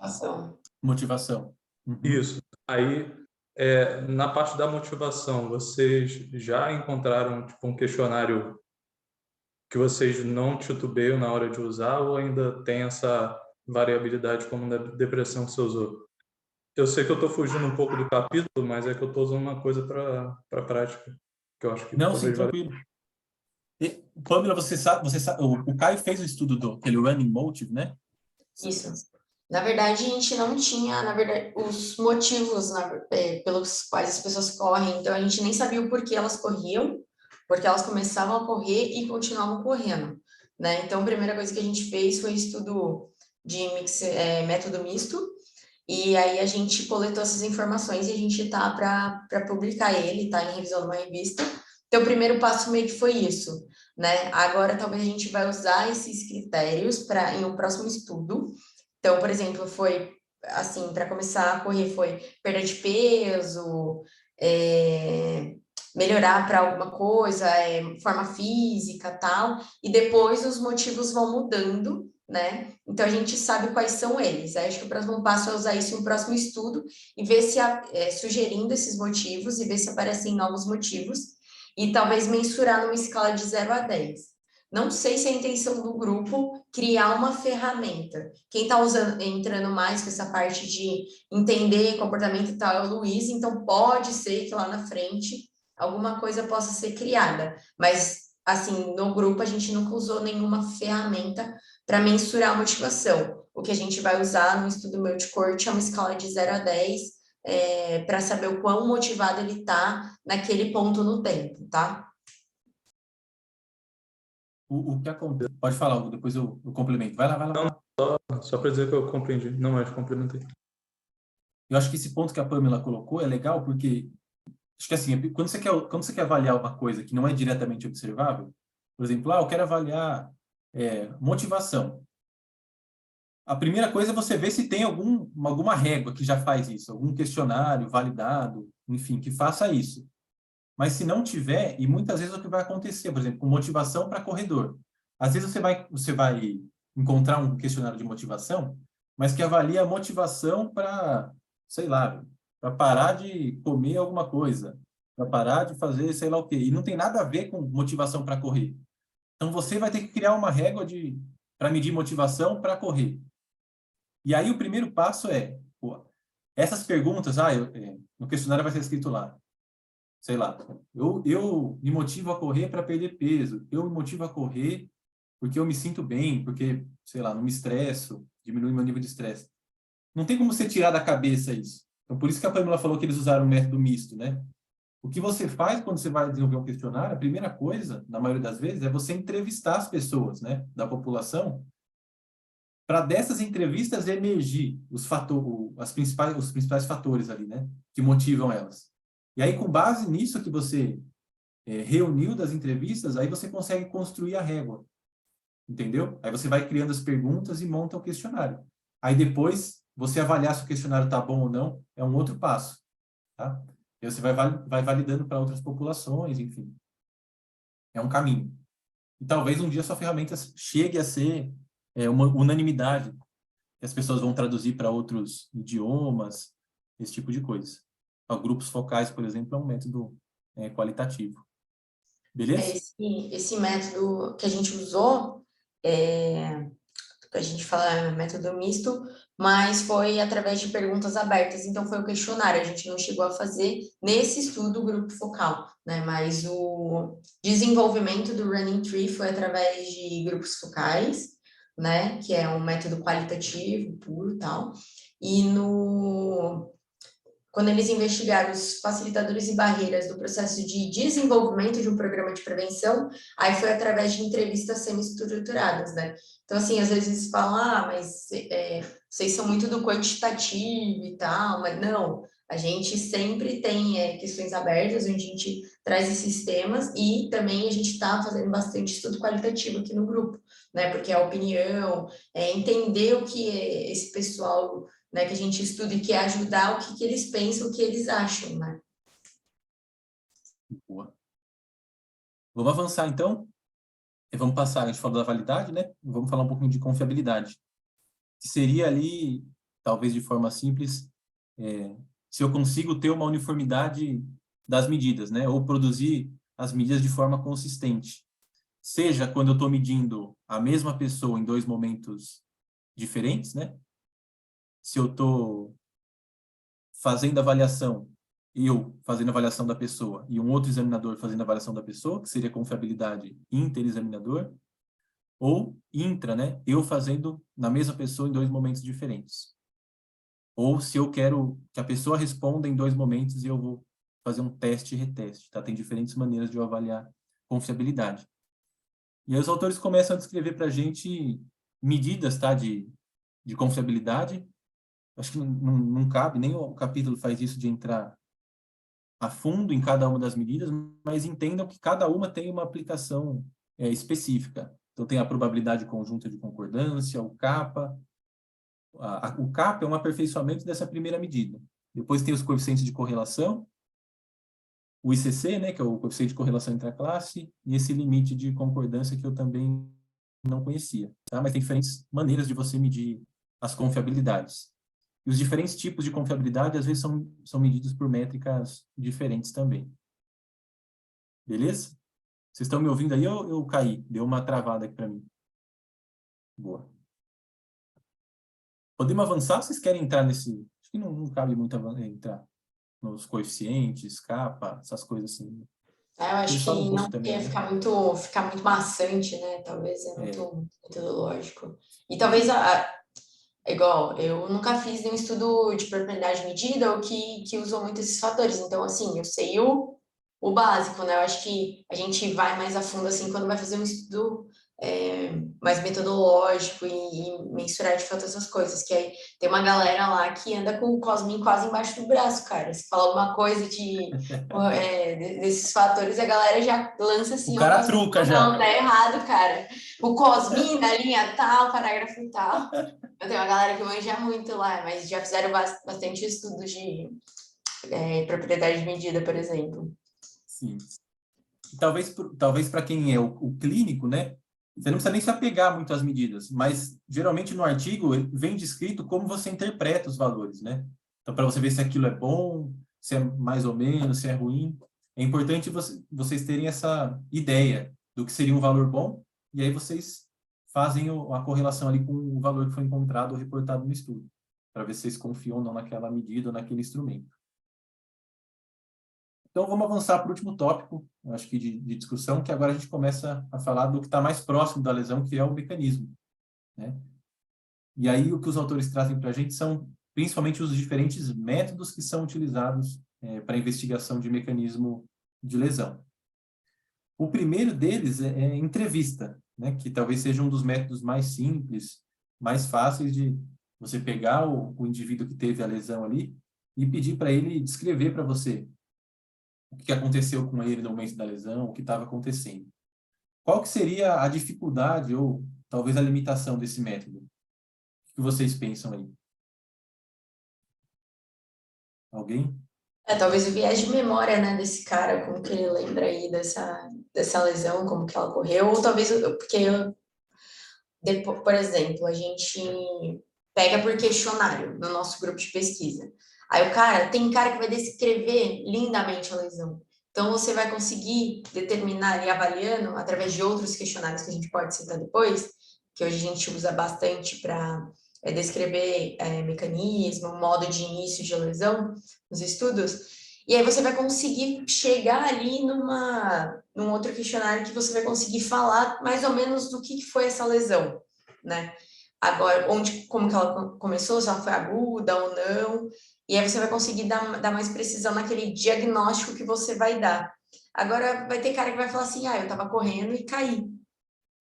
Motivação. Uhum. Isso. Aí, na parte da motivação, vocês já encontraram tipo, um questionário que vocês não titubeiam na hora de usar ou ainda tem essa variabilidade como na depressão que você usou? Eu sei que eu estou fugindo um pouco do capítulo, mas é que eu estou usando uma coisa para a prática, que eu acho que Não, sim, talvez tranquilo. Pamela, você sabe, o Caio fez o estudo do aquele running motive, né? Isso. Na verdade, a gente não tinha, os motivos pelos quais as pessoas correm. Então, a gente nem sabia o porquê elas corriam, porque elas começavam a correr e continuavam correndo, né? Então, a primeira coisa que a gente fez foi estudo de método misto, e aí a gente coletou essas informações e a gente tá para publicar ele, tá em revisão numa revista. Então, o primeiro passo meio que foi isso, né? Agora, talvez a gente vai usar esses critérios em um próximo estudo. Então, por exemplo, foi assim, para começar a correr, foi perda de peso, melhorar para alguma coisa, forma física, tal, e depois os motivos vão mudando, né? Então a gente sabe quais são eles. Acho que o próximo passo é usar isso em um próximo estudo e ver se sugerindo esses motivos e ver se aparecem novos motivos e talvez mensurar numa escala de 0 a 10. Não sei se é a intenção do grupo criar uma ferramenta. Quem está entrando mais com essa parte de entender comportamento e tal é o Luiz, então pode ser que lá na frente alguma coisa possa ser criada. Mas, assim, no grupo a gente nunca usou nenhuma ferramenta para mensurar a motivação. O que a gente vai usar no estudo meu de corte é uma escala de 0 a 10 para saber o quão motivado ele está naquele ponto no tempo, tá? O que acontece? Pode falar, Hugo, depois eu complemento. Vai lá. Só para dizer que eu compreendi. Não, mas complementei. Eu acho que esse ponto que a Pamela colocou é legal porque acho que assim, quando você quer avaliar uma coisa que não é diretamente observável, por exemplo, eu quero avaliar motivação. A primeira coisa é você ver se tem alguma régua que já faz isso, algum questionário validado, enfim, que faça isso. Mas se não tiver, e muitas vezes o que vai acontecer, por exemplo, com motivação para corredor. Às vezes você vai encontrar um questionário de motivação, mas que avalia a motivação para, sei lá, para parar de comer alguma coisa, para parar de fazer sei lá o quê. E não tem nada a ver com motivação para correr. Então você vai ter que criar uma régua para medir motivação para correr. E aí o primeiro passo essas perguntas, no questionário vai ser escrito lá, sei lá, eu me motivo a correr para perder peso, eu me motivo a correr porque eu me sinto bem, porque, sei lá, não me estresso, diminui meu nível de estresse. Não tem como você tirar da cabeça isso. Então, por isso que a Pamela falou que eles usaram o método misto, né? O que você faz quando você vai desenvolver um questionário, a primeira coisa, na maioria das vezes, é você entrevistar as pessoas, né, da população, para dessas entrevistas emergir os principais fatores ali, né, que motivam elas. E aí, com base nisso que você reuniu das entrevistas, aí você consegue construir a régua, entendeu? Aí você vai criando as perguntas e monta o questionário. Aí depois, você avaliar se o questionário está bom ou não, é um outro passo, tá? E você vai validando para outras populações, enfim. É um caminho. E talvez um dia sua ferramenta chegue a ser uma unanimidade, que as pessoas vão traduzir para outros idiomas, esse tipo de coisa. Grupos focais, por exemplo, é um método qualitativo. Beleza? Esse método que a gente usou, a gente fala método misto, mas foi através de perguntas abertas, então foi o questionário, a gente não chegou a fazer nesse estudo o grupo focal, né? Mas o desenvolvimento do Running Tree foi através de grupos focais, né? Que é um método qualitativo, puro e tal. E quando eles investigaram os facilitadores e barreiras do processo de desenvolvimento de um programa de prevenção, aí foi através de entrevistas semi-estruturadas, né? Então, assim, às vezes falam, mas vocês são muito do quantitativo e tal, mas não, a gente sempre tem questões abertas, onde a gente traz esses temas e também a gente está fazendo bastante estudo qualitativo aqui no grupo, né? Porque a opinião, entender o que esse pessoal, né, que a gente estuda e quer ajudar, o que eles pensam, o que eles acham, né? Boa. Vamos avançar, então? Vamos passar, a gente falou da validade, né? Vamos falar um pouquinho de confiabilidade. Que seria ali, talvez de forma simples, se eu consigo ter uma uniformidade das medidas, né? Ou produzir as medidas de forma consistente. Seja quando eu estou medindo a mesma pessoa em 2 momentos diferentes, né? Se eu estou fazendo avaliação, eu fazendo avaliação da pessoa e um outro examinador fazendo avaliação da pessoa, que seria confiabilidade interexaminador, ou intra, né? Eu fazendo na mesma pessoa em 2 momentos diferentes. Ou se eu quero que a pessoa responda em 2 momentos e eu vou fazer um teste e reteste, tá? Tem diferentes maneiras de eu avaliar confiabilidade. E aí os autores começam a descrever para a gente medidas, tá? De confiabilidade. Acho que não cabe, nem o capítulo faz isso de entrar a fundo em cada uma das medidas, mas entendam que cada uma tem uma aplicação específica. Então, tem a probabilidade conjunta de concordância, o CAPA. O CAPA é um aperfeiçoamento dessa primeira medida. Depois tem os coeficientes de correlação, o ICC, né, que é o coeficiente de correlação entre a classe, e esse limite de concordância que eu também não conhecia. Tá? Mas tem diferentes maneiras de você medir as confiabilidades. E os diferentes tipos de confiabilidade, às vezes, são medidos por métricas diferentes também. Beleza? Vocês estão me ouvindo aí ou eu caí? Deu uma travada aqui para mim. Boa. Podemos avançar? Vocês querem entrar nesse... Acho que não cabe muito entrar nos coeficientes, capa, essas coisas assim. Eu acho Eles falam que um pouco não também, ia né? ficar muito maçante, né? Talvez muito metodológico. E talvez igual, eu nunca fiz nenhum estudo de propriedade medida ou que usou muito esses fatores. Então, assim, eu sei o básico, né? Eu acho que a gente vai mais a fundo, assim, quando vai fazer um estudo mais metodológico e mensurar de fato essas coisas. Que aí tem uma galera lá que anda com o Cosmin quase embaixo do braço, cara. Se fala alguma coisa desses fatores, a galera já lança assim, O cara Cosmin, truca não, já. tá errado, cara. O Cosmin na linha tal, parágrafo tal. Eu tenho uma galera que manja muito lá, mas já fizeram bastante estudo de propriedade de medida, por exemplo. Sim. Talvez para quem é o clínico, né? Você não precisa nem se apegar muito às medidas, mas geralmente no artigo vem descrito como você interpreta os valores, né? Então, para você ver se aquilo é bom, se é mais ou menos, se é ruim, é importante vocês terem essa ideia do que seria um valor bom, e aí vocês fazem a correlação ali com o valor que foi encontrado ou reportado no estudo, para ver se vocês confiam ou não naquela medida ou naquele instrumento. Então, vamos avançar para o último tópico, acho que de discussão, que agora a gente começa a falar do que está mais próximo da lesão, que é o mecanismo, né? E aí, o que os autores trazem para a gente são, principalmente, os diferentes métodos que são utilizados para a investigação de mecanismo de lesão. O primeiro deles é entrevista, né? Que talvez seja um dos métodos mais simples, mais fáceis de você pegar o indivíduo que teve a lesão ali e pedir para ele descrever para você o que aconteceu com ele no momento da lesão, o que estava acontecendo. Qual que seria a dificuldade ou talvez a limitação desse método? O que vocês pensam aí? Alguém? Talvez o viés de memória, né, desse cara, como que ele lembra aí dessa lesão, como que ela ocorreu, ou talvez, por exemplo, a gente pega por questionário no nosso grupo de pesquisa. Aí tem cara que vai descrever lindamente a lesão. Então, você vai conseguir determinar e avaliando, através de outros questionários que a gente pode citar depois, que hoje a gente usa bastante para descrever mecanismo, modo de início de lesão nos estudos, e aí você vai conseguir chegar ali num outro questionário que você vai conseguir falar mais ou menos do que foi essa lesão, né? Agora, como que ela começou, se ela foi aguda ou não, e aí você vai conseguir dar mais precisão naquele diagnóstico que você vai dar. Agora, vai ter cara que vai falar assim, eu tava correndo e caí.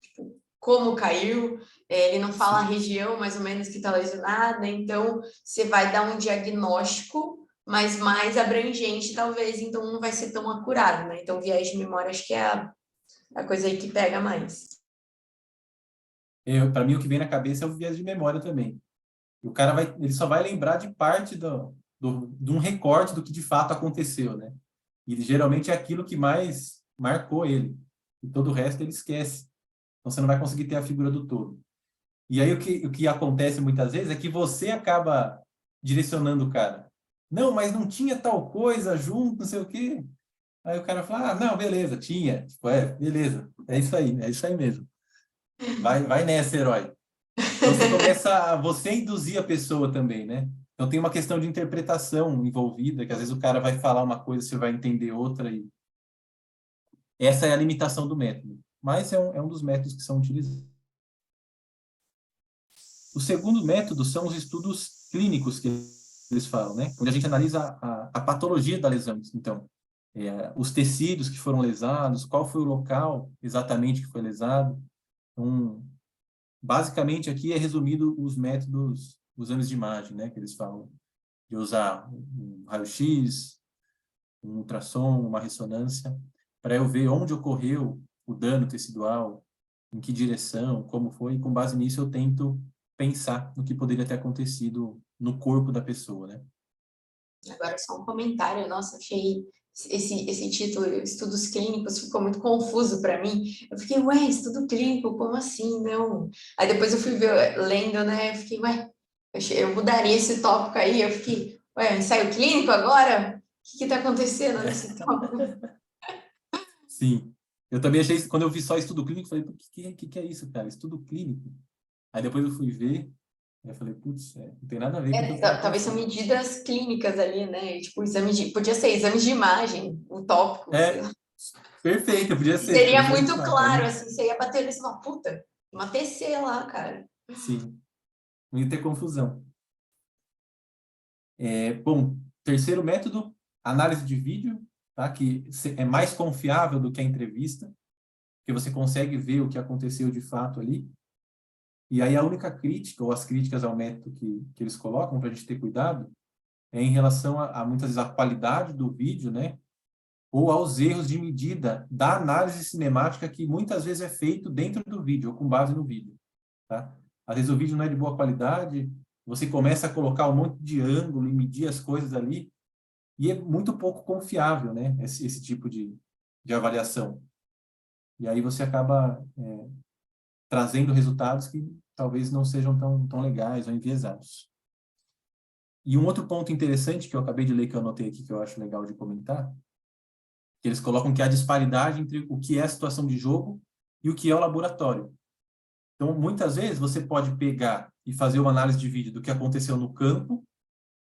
Tipo, como caiu? Ele não fala a região, mais ou menos, que tá lesionada, então você vai dar um diagnóstico, mas mais abrangente, talvez, então não vai ser tão acurado, né? Então, viés de memória, acho que é a coisa aí que pega mais. Para mim, o que vem na cabeça é o viés de memória também. O cara ele só vai lembrar de parte de um recorte do que de fato aconteceu, né? E geralmente é aquilo que mais marcou ele. E todo o resto ele esquece. Então você não vai conseguir ter a figura do todo. E aí o que acontece muitas vezes é que você acaba direcionando o cara. Não, mas não tinha tal coisa junto, não sei o quê. Aí o cara fala, não, beleza, tinha. Tipo, beleza, é isso aí mesmo. Vai nessa, herói. Então você começa você induzir a pessoa também, né? Então tem uma questão de interpretação envolvida, que às vezes o cara vai falar uma coisa, você vai entender outra, e essa é a limitação do método. Mas é um dos métodos que são utilizados. O segundo método são os estudos clínicos que eles falam, né? Onde a gente analisa a patologia da lesão. Então, os tecidos que foram lesados, qual foi o local exatamente que foi lesado. Então, basicamente, aqui é resumido os métodos, os exames de imagem, né? Que eles falam de usar um raio-x, um ultrassom, uma ressonância, para eu ver onde ocorreu o dano tecidual, em que direção, como foi, e com base nisso eu tento pensar no que poderia ter acontecido no corpo da pessoa, né? Agora, só um comentário, nossa, achei esse título, estudos clínicos, ficou muito confuso para mim. Eu fiquei, estudo clínico, como assim? Não. Aí depois eu fui lendo, né? Eu fiquei, eu mudaria esse tópico aí. Eu fiquei, ensaio clínico agora? O que está acontecendo nesse tópico? Sim. Eu também achei, quando eu vi só estudo clínico, falei, o que é isso, cara? Estudo clínico? Aí depois eu fui ver, eu falei, putz, não tem nada a ver com o que eu tava talvez são pensando. medidas clínicas ali, né? Tipo, podia ser exames de imagem, o tópico, sei lá. Perfeito, podia ser. Seria Tipo, muito claro, assim, você ia bater nesse, uma puta, uma TC lá, cara. Sim, não ia ter confusão. Bom, terceiro método, análise de vídeo, tá? Que é mais confiável do que a entrevista, porque você consegue ver o que aconteceu de fato ali. E aí a única crítica, ou as críticas ao método que eles colocam para a gente ter cuidado, é em relação a muitas vezes a qualidade do vídeo, né? Ou aos erros de medida da análise cinemática que muitas vezes é feito dentro do vídeo, ou com base no vídeo, tá? Às vezes o vídeo não é de boa qualidade, você começa a colocar um monte de ângulo e medir as coisas ali, e é muito pouco confiável, né? Esse tipo de avaliação. E aí você acaba trazendo resultados que talvez não sejam tão legais ou enviesados. E um outro ponto interessante que eu acabei de ler, que eu anotei aqui, que eu acho legal de comentar, que eles colocam que há disparidade entre o que é a situação de jogo e o que é o laboratório. Então, muitas vezes, você pode pegar e fazer uma análise de vídeo do que aconteceu no campo,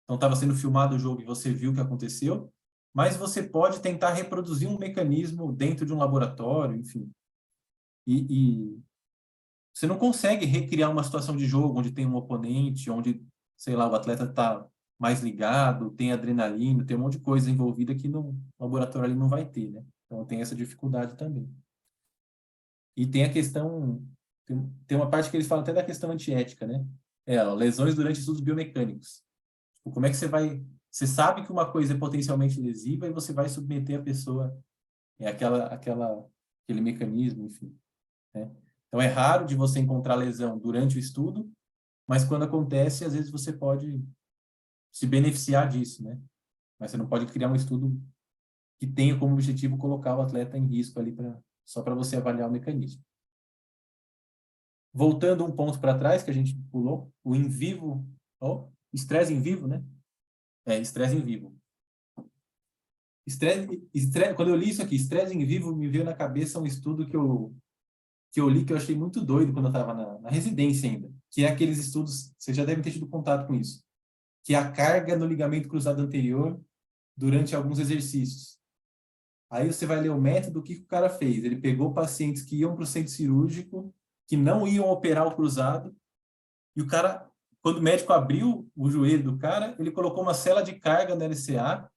então estava sendo filmado o jogo e você viu o que aconteceu, mas você pode tentar reproduzir um mecanismo dentro de um laboratório, enfim. E você não consegue recriar uma situação de jogo onde tem um oponente, onde, sei lá, o atleta está mais ligado, tem adrenalina, tem um monte de coisa envolvida que no laboratório ali não vai ter, né? Então tem essa dificuldade também. E tem a questão, tem uma parte que eles falam até da questão antiética, né? Lesões durante estudos biomecânicos. Tipo, como é que você sabe que uma coisa é potencialmente lesiva e você vai submeter a pessoa aquele mecanismo, enfim, né? Então é raro de você encontrar lesão durante o estudo, mas quando acontece, às vezes você pode se beneficiar disso, né? Mas você não pode criar um estudo que tenha como objetivo colocar o atleta em risco ali só para você avaliar o mecanismo. Voltando um ponto para trás, que a gente pulou, o in vivo, estresse em vivo, né? Estresse em vivo. Quando eu li isso aqui, estresse em vivo, me veio na cabeça um estudo que eu li, que eu achei muito doido quando eu estava na residência ainda, que é aqueles estudos, vocês já devem ter tido contato com isso, que é a carga no ligamento cruzado anterior durante alguns exercícios. Aí você vai ler o método, o que o cara fez? Ele pegou pacientes que iam para o centro cirúrgico, que não iam operar o cruzado, e o cara, quando o médico abriu o joelho do cara, ele colocou uma cela de carga na LCA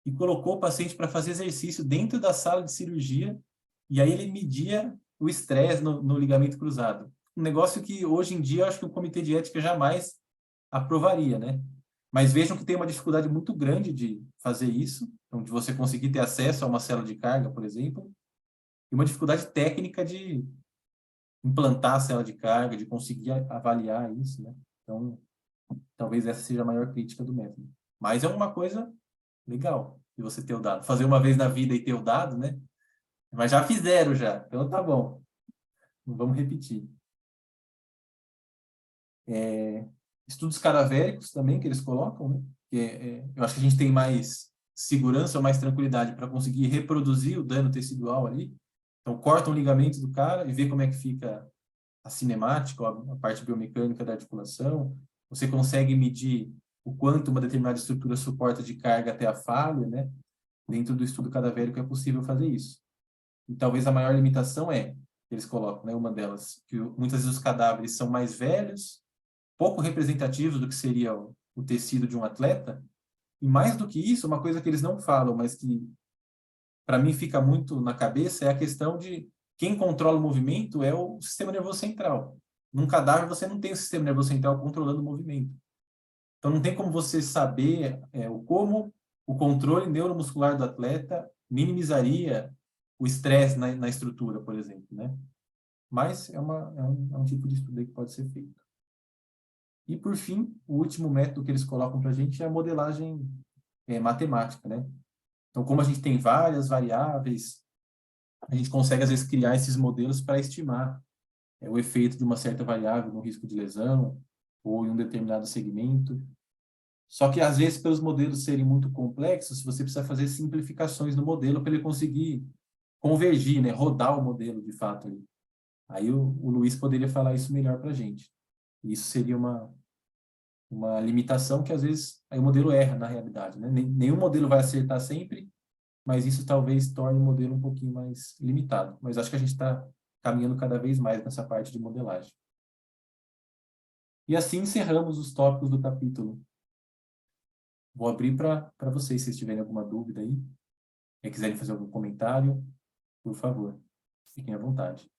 e colocou o paciente para fazer exercício dentro da sala de cirurgia, e aí ele media o estresse no ligamento cruzado. Um negócio que hoje em dia eu acho que o comitê de ética jamais aprovaria, né? Mas vejam que tem uma dificuldade muito grande de fazer isso, então, de você conseguir ter acesso a uma célula de carga, por exemplo, e uma dificuldade técnica de implantar a célula de carga, de conseguir avaliar isso, né? Então, talvez essa seja a maior crítica do método. Mas é uma coisa legal de você ter o dado. Fazer uma vez na vida e ter o dado, né? Mas já fizeram já, então tá bom. Não vamos repetir. Estudos cadavéricos também que eles colocam, né? Eu acho que a gente tem mais segurança ou mais tranquilidade para conseguir reproduzir o dano tecidual ali. Então, cortam o ligamento do cara e vê como é que fica a cinemática, a parte biomecânica da articulação. Você consegue medir o quanto uma determinada estrutura suporta de carga até a falha, né? Dentro do estudo cadavérico é possível fazer isso. E talvez a maior limitação eles colocam, né, uma delas, que muitas vezes os cadáveres são mais velhos, pouco representativos do que seria o tecido de um atleta, e mais do que isso, uma coisa que eles não falam, mas que para mim fica muito na cabeça, é a questão de quem controla o movimento é o sistema nervoso central. Num cadáver você não tem o sistema nervoso central controlando o movimento. Então não tem como você saber como o controle neuromuscular do atleta minimizaria o estresse na estrutura, por exemplo, né? Mas é um tipo de estudo aí que pode ser feito. E, por fim, o último método que eles colocam para a gente é a modelagem matemática, né? Então, como a gente tem várias variáveis, a gente consegue, às vezes, criar esses modelos para estimar o efeito de uma certa variável no risco de lesão ou em um determinado segmento. Só que, às vezes, pelos modelos serem muito complexos, você precisa fazer simplificações no modelo para ele conseguir convergir, né? Rodar o modelo, de fato. Aí o Luiz poderia falar isso melhor para a gente. Isso seria uma limitação que, às vezes, aí o modelo erra na realidade, né? Nenhum modelo vai acertar sempre, mas isso talvez torne o modelo um pouquinho mais limitado. Mas acho que a gente está caminhando cada vez mais nessa parte de modelagem. E assim encerramos os tópicos do capítulo. Vou abrir para vocês, se vocês tiverem alguma dúvida aí, se quiserem fazer algum comentário, por favor, fiquem à vontade.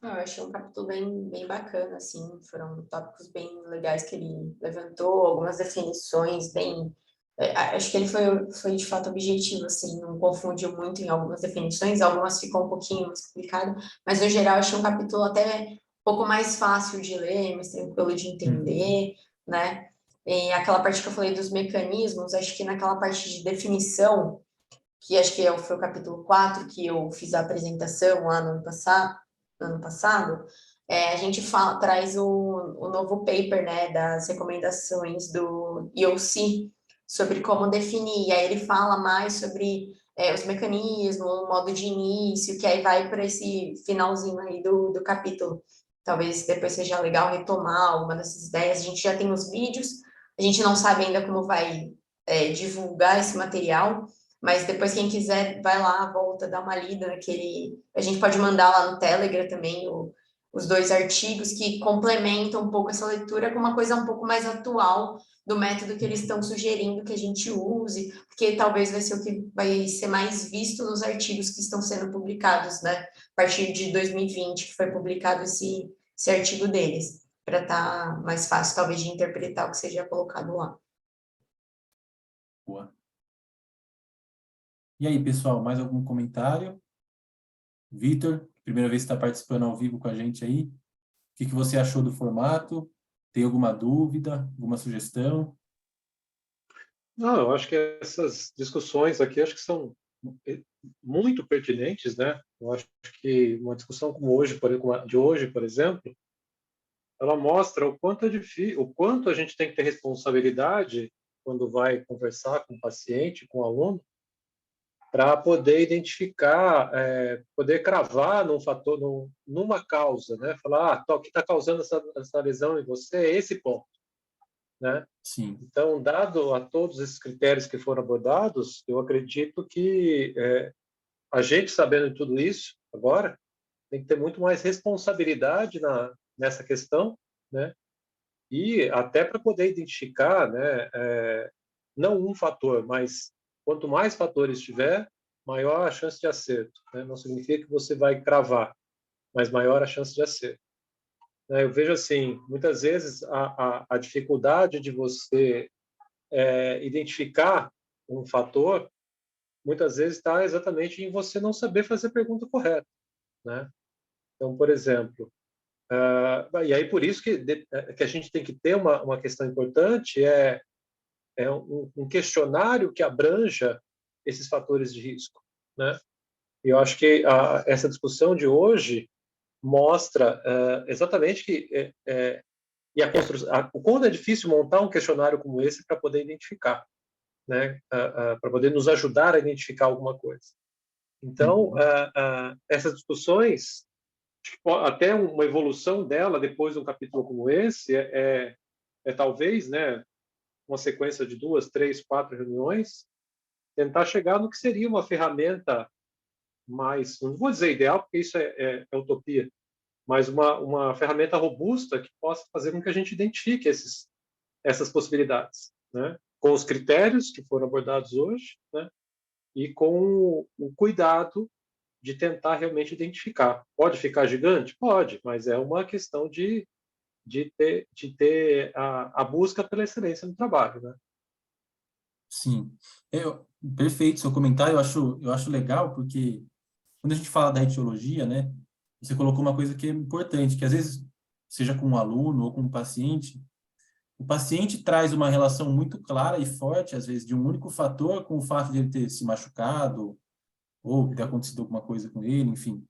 Eu achei um capítulo bem bacana, assim, foram tópicos bem legais que ele levantou, algumas definições bem... acho que ele foi de fato objetivo, assim, não confundiu muito em algumas definições, algumas ficam um pouquinho mais complicadas, mas no geral achei um capítulo até um pouco mais fácil de ler, mais tranquilo de entender, né? E aquela parte que eu falei dos mecanismos, acho que naquela parte de definição, que acho que foi o capítulo 4 que eu fiz a apresentação lá no ano passado, a gente traz o novo paper, né, das recomendações do IOC sobre como definir, e aí ele fala mais sobre os mecanismos, o modo de início, que aí vai para esse finalzinho aí do capítulo. Talvez depois seja legal retomar alguma dessas ideias. A gente já tem os vídeos, a gente não sabe ainda como vai divulgar esse material, mas depois quem quiser vai lá, volta, dá uma lida naquele... A gente pode mandar lá no Telegram também os 2 artigos que complementam um pouco essa leitura com uma coisa um pouco mais atual do método que eles estão sugerindo que a gente use, porque talvez vai ser o que vai ser mais visto nos artigos que estão sendo publicados, né? A partir de 2020, que foi publicado esse artigo deles, para estar mais fácil, talvez, de interpretar o que seja colocado lá. Boa. E aí, pessoal, mais algum comentário? Vitor, primeira vez que está participando ao vivo com a gente aí. O que você achou do formato? Tem alguma dúvida, alguma sugestão? Não, eu acho que essas discussões aqui acho que são muito pertinentes, né? Eu acho que uma discussão como de hoje, por exemplo, ela mostra o quanto é difícil, o quanto a gente tem que ter responsabilidade quando vai conversar com o paciente, com o aluno, para poder identificar, poder cravar num fator, numa causa, né? Falar, o que está causando essa lesão em você é esse ponto, né? Sim. Então, dado a todos esses critérios que foram abordados, eu acredito que a gente, sabendo de tudo isso agora, tem que ter muito mais responsabilidade nessa questão, né? E até para poder identificar, né, não um fator, mas quanto mais fatores tiver, maior a chance de acerto, né? Não significa que você vai cravar, mas maior a chance de acerto. Eu vejo assim, muitas vezes a dificuldade de você identificar um fator, muitas vezes está exatamente em você não saber fazer a pergunta correta, né? Então, por exemplo, e aí por isso que a gente tem que ter uma questão importante, um questionário que abranja esses fatores de risco, né? E eu acho que essa discussão de hoje mostra exatamente que o quanto é difícil montar um questionário como esse para poder identificar, né? Para poder nos ajudar a identificar alguma coisa. Então, essas discussões, até uma evolução dela depois de um capítulo como esse, talvez, né, uma sequência de 2, 3, 4 reuniões, tentar chegar no que seria uma ferramenta mais, não vou dizer ideal, porque isso é utopia, mas uma ferramenta robusta que possa fazer com que a gente identifique essas possibilidades, né? Com os critérios que foram abordados hoje, né? E com o cuidado de tentar realmente identificar. Pode ficar gigante? Pode, mas é uma questão de ter a busca pela excelência no trabalho, né? Sim. Perfeito seu comentário, eu acho legal, porque quando a gente fala da etiologia, né, você colocou uma coisa que é importante, que às vezes, seja com um aluno ou com um paciente, o paciente traz uma relação muito clara e forte, às vezes, de um único fator com o fato de ele ter se machucado ou ter acontecido alguma coisa com ele, enfim.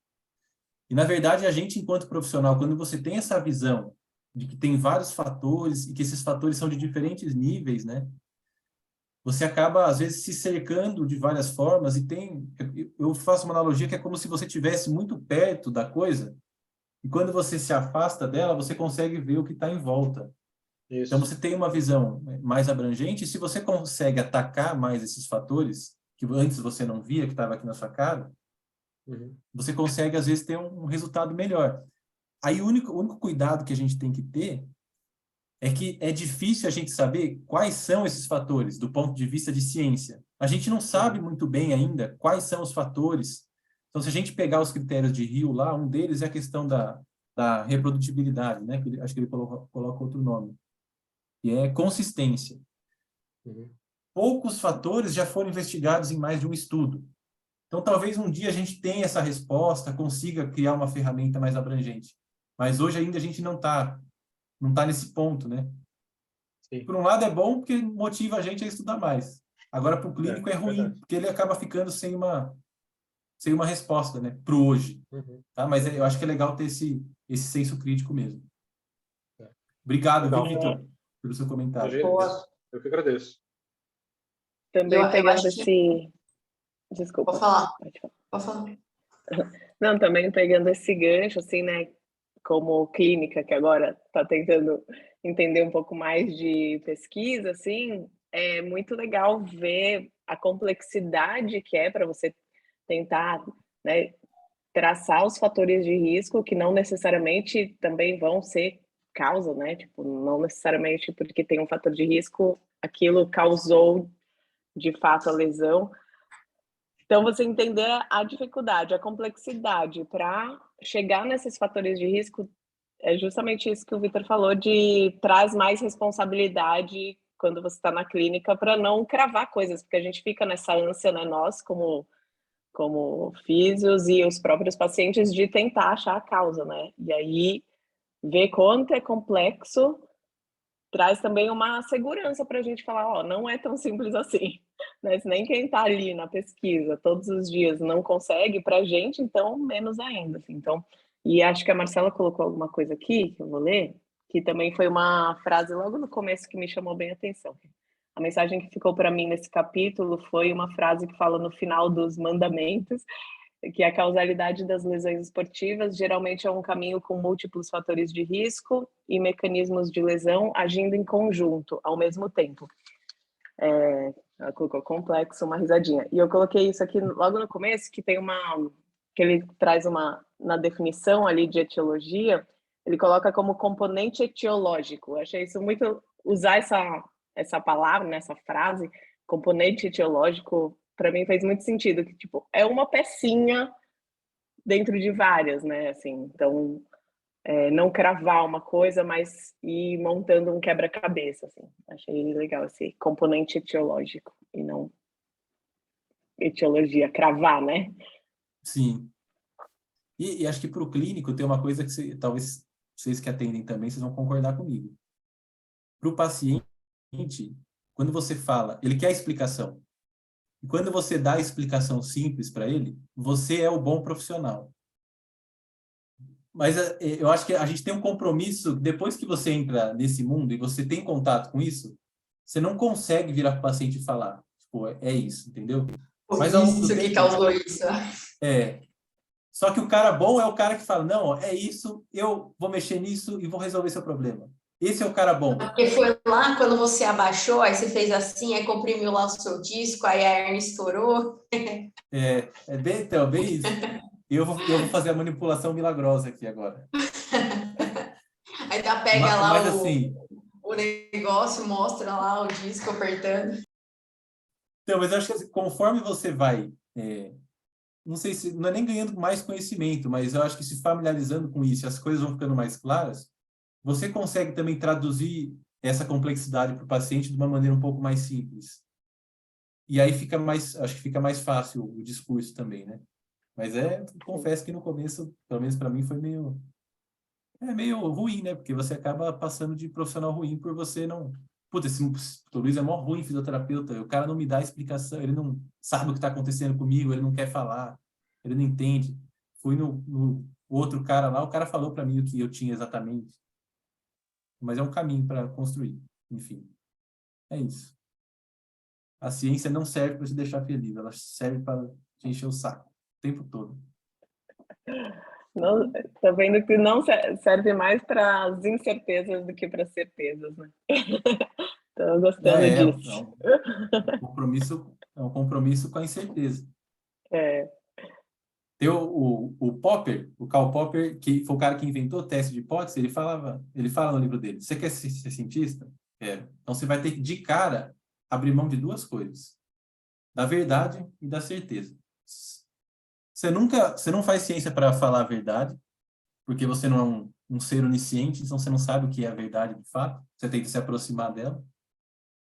E, na verdade, a gente, enquanto profissional, quando você tem essa visão de que tem vários fatores e que esses fatores são de diferentes níveis, né, você acaba, às vezes, se cercando de várias formas e eu faço uma analogia que é como se você estivesse muito perto da coisa e quando você se afasta dela, você consegue ver o que está em volta. Isso. Então, você tem uma visão mais abrangente e se você consegue atacar mais esses fatores que antes você não via, que estava aqui na sua cara, você consegue, às vezes, ter um resultado melhor. Aí, o único cuidado que a gente tem que ter é que é difícil a gente saber quais são esses fatores do ponto de vista de ciência. A gente não sabe muito bem ainda quais são os fatores. Então, se a gente pegar os critérios de Rio lá, um deles é a questão da reprodutibilidade, né? Acho que ele coloca outro nome, que é consistência. Poucos fatores já foram investigados em mais de um estudo. Então, talvez um dia a gente tenha essa resposta, consiga criar uma ferramenta mais abrangente. Mas hoje ainda a gente não tá nesse ponto, né? Sim. Por um lado é bom porque motiva a gente a estudar mais. Agora, para o clínico é ruim, verdade. porque ele acaba ficando sem uma resposta, né? Para o hoje. Tá? Mas eu acho que é legal ter esse senso crítico mesmo. Obrigado, Legal. viu, Vitor, pelo seu comentário. Imagina, Boa. eu que agradeço. Também Eu pegando acho que... Desculpa. Vou falar. Pode falar. Pode falar. Não, também pegando esse gancho, assim, né? Como clínica, que agora está tentando entender um pouco mais de pesquisa, assim, é muito legal ver a complexidade que é para você tentar, né, traçar os fatores de risco que não necessariamente também vão ser causa, né? Tipo, não necessariamente porque tem um fator de risco, aquilo causou de fato a lesão. Então, você entender a dificuldade, a complexidade para chegar nesses fatores de risco é justamente isso que o Vitor falou, de traz mais responsabilidade quando você está na clínica para não cravar coisas, porque a gente fica nessa ânsia, né, nós como físios e os próprios pacientes de tentar achar a causa, né? E aí, ver quanto é complexo traz também uma segurança para a gente falar, ó, não é tão simples assim, né? Se nem quem está ali na pesquisa todos os dias não consegue, para a gente, então, menos ainda. Assim. Então, e acho que a Marcela colocou alguma coisa aqui, que eu vou ler, que também foi uma frase logo no começo que me chamou bem a atenção. a mensagem que ficou para mim nesse capítulo foi uma frase que fala no final dos mandamentos, que a causalidade das lesões esportivas geralmente é um caminho com múltiplos fatores de risco e mecanismos de lesão agindo em conjunto, ao mesmo tempo. Ela colocou complexo, uma risadinha. E eu coloquei isso aqui logo no começo, que tem que ele traz na definição ali de etiologia, ele coloca como componente etiológico. Eu achei isso muito, usar essa palavra, nessa frase, componente etiológico, para mim fez muito sentido, que tipo, é uma pecinha dentro de várias, né? Assim, então, não cravar uma coisa, mas ir montando um quebra-cabeça, assim. Achei legal esse componente etiológico e não etiologia, cravar, né? Sim. E acho que para o clínico tem uma coisa que talvez vocês que atendem também, vocês vão concordar comigo. Para o paciente, quando você fala, ele quer a explicação. E quando você dá a explicação simples para ele, você é o bom profissional. Mas eu acho que a gente tem um compromisso, depois que você entra nesse mundo e você tem contato com isso, você não consegue virar para o paciente e falar, tipo, é isso, entendeu? Mas ao longo do Isso que tempo, causou isso. Só que o cara bom é o cara que fala, não, é isso, eu vou mexer nisso e vou resolver seu problema. Esse é o cara bom. Porque foi lá quando você abaixou, aí você fez assim, aí comprimiu lá o seu disco, aí a hernia estourou. Bem isso. Eu vou fazer a manipulação milagrosa aqui agora. Aí pega lá mas, assim, o negócio, mostra lá o disco apertando. Então, mas eu acho que assim, conforme você vai, não sei se, não é nem ganhando mais conhecimento, mas eu acho que se familiarizando com isso, as coisas vão ficando mais claras, você consegue também traduzir essa complexidade para o paciente de uma maneira um pouco mais simples. E aí acho que fica mais fácil o discurso também, né? Mas confesso que no começo, pelo menos para mim, foi meio ruim, né? Porque você acaba passando de profissional ruim por você não... Puta, esse Luiz é mó ruim fisioterapeuta, o cara não me dá explicação, ele não sabe o que está acontecendo comigo, ele não quer falar, ele não entende. Fui no outro cara lá, o cara falou para mim o que eu tinha exatamente. Mas é um caminho para construir. Enfim, é isso. A ciência não serve para te deixar feliz, ela serve para te encher o saco o tempo todo. Não, tô vendo que não serve mais para as incertezas do que para certezas, né? Tô gostando disso. É um compromisso com a incerteza. É. Tem o Popper, o Karl Popper, que foi o cara que inventou o teste de hipótese, ele fala no livro dele, você quer ser cientista? Então você vai ter que, de cara, abrir mão de duas coisas, da verdade e da certeza. Você não faz ciência para falar a verdade, porque você não é um ser onisciente, então você não sabe o que é a verdade de fato, você tem que se aproximar dela,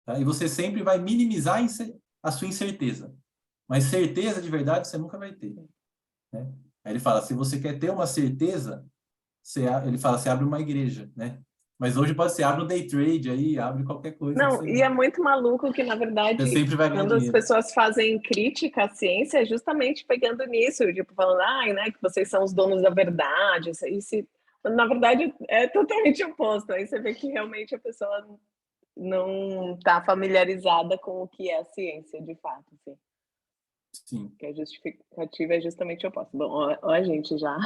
tá? E você sempre vai minimizar a sua incerteza, mas certeza de verdade você nunca vai ter, né? Aí ele fala, se você quer ter uma certeza, ele fala, você abre uma igreja, né? Mas hoje pode ser, abre um day trade aí, abre qualquer coisa. Não, e é muito maluco que, na verdade, você sempre vai ganhar quando as dinheiro. pessoas fazem crítica à ciência, é justamente pegando nisso, tipo, falando, né, que vocês são os donos da verdade, na verdade, é totalmente oposto. Aí você vê que realmente a pessoa não está familiarizada com o que é a ciência, de fato, assim. Sim. Que a justificativa é justamente oposta. Bom, ó a gente já...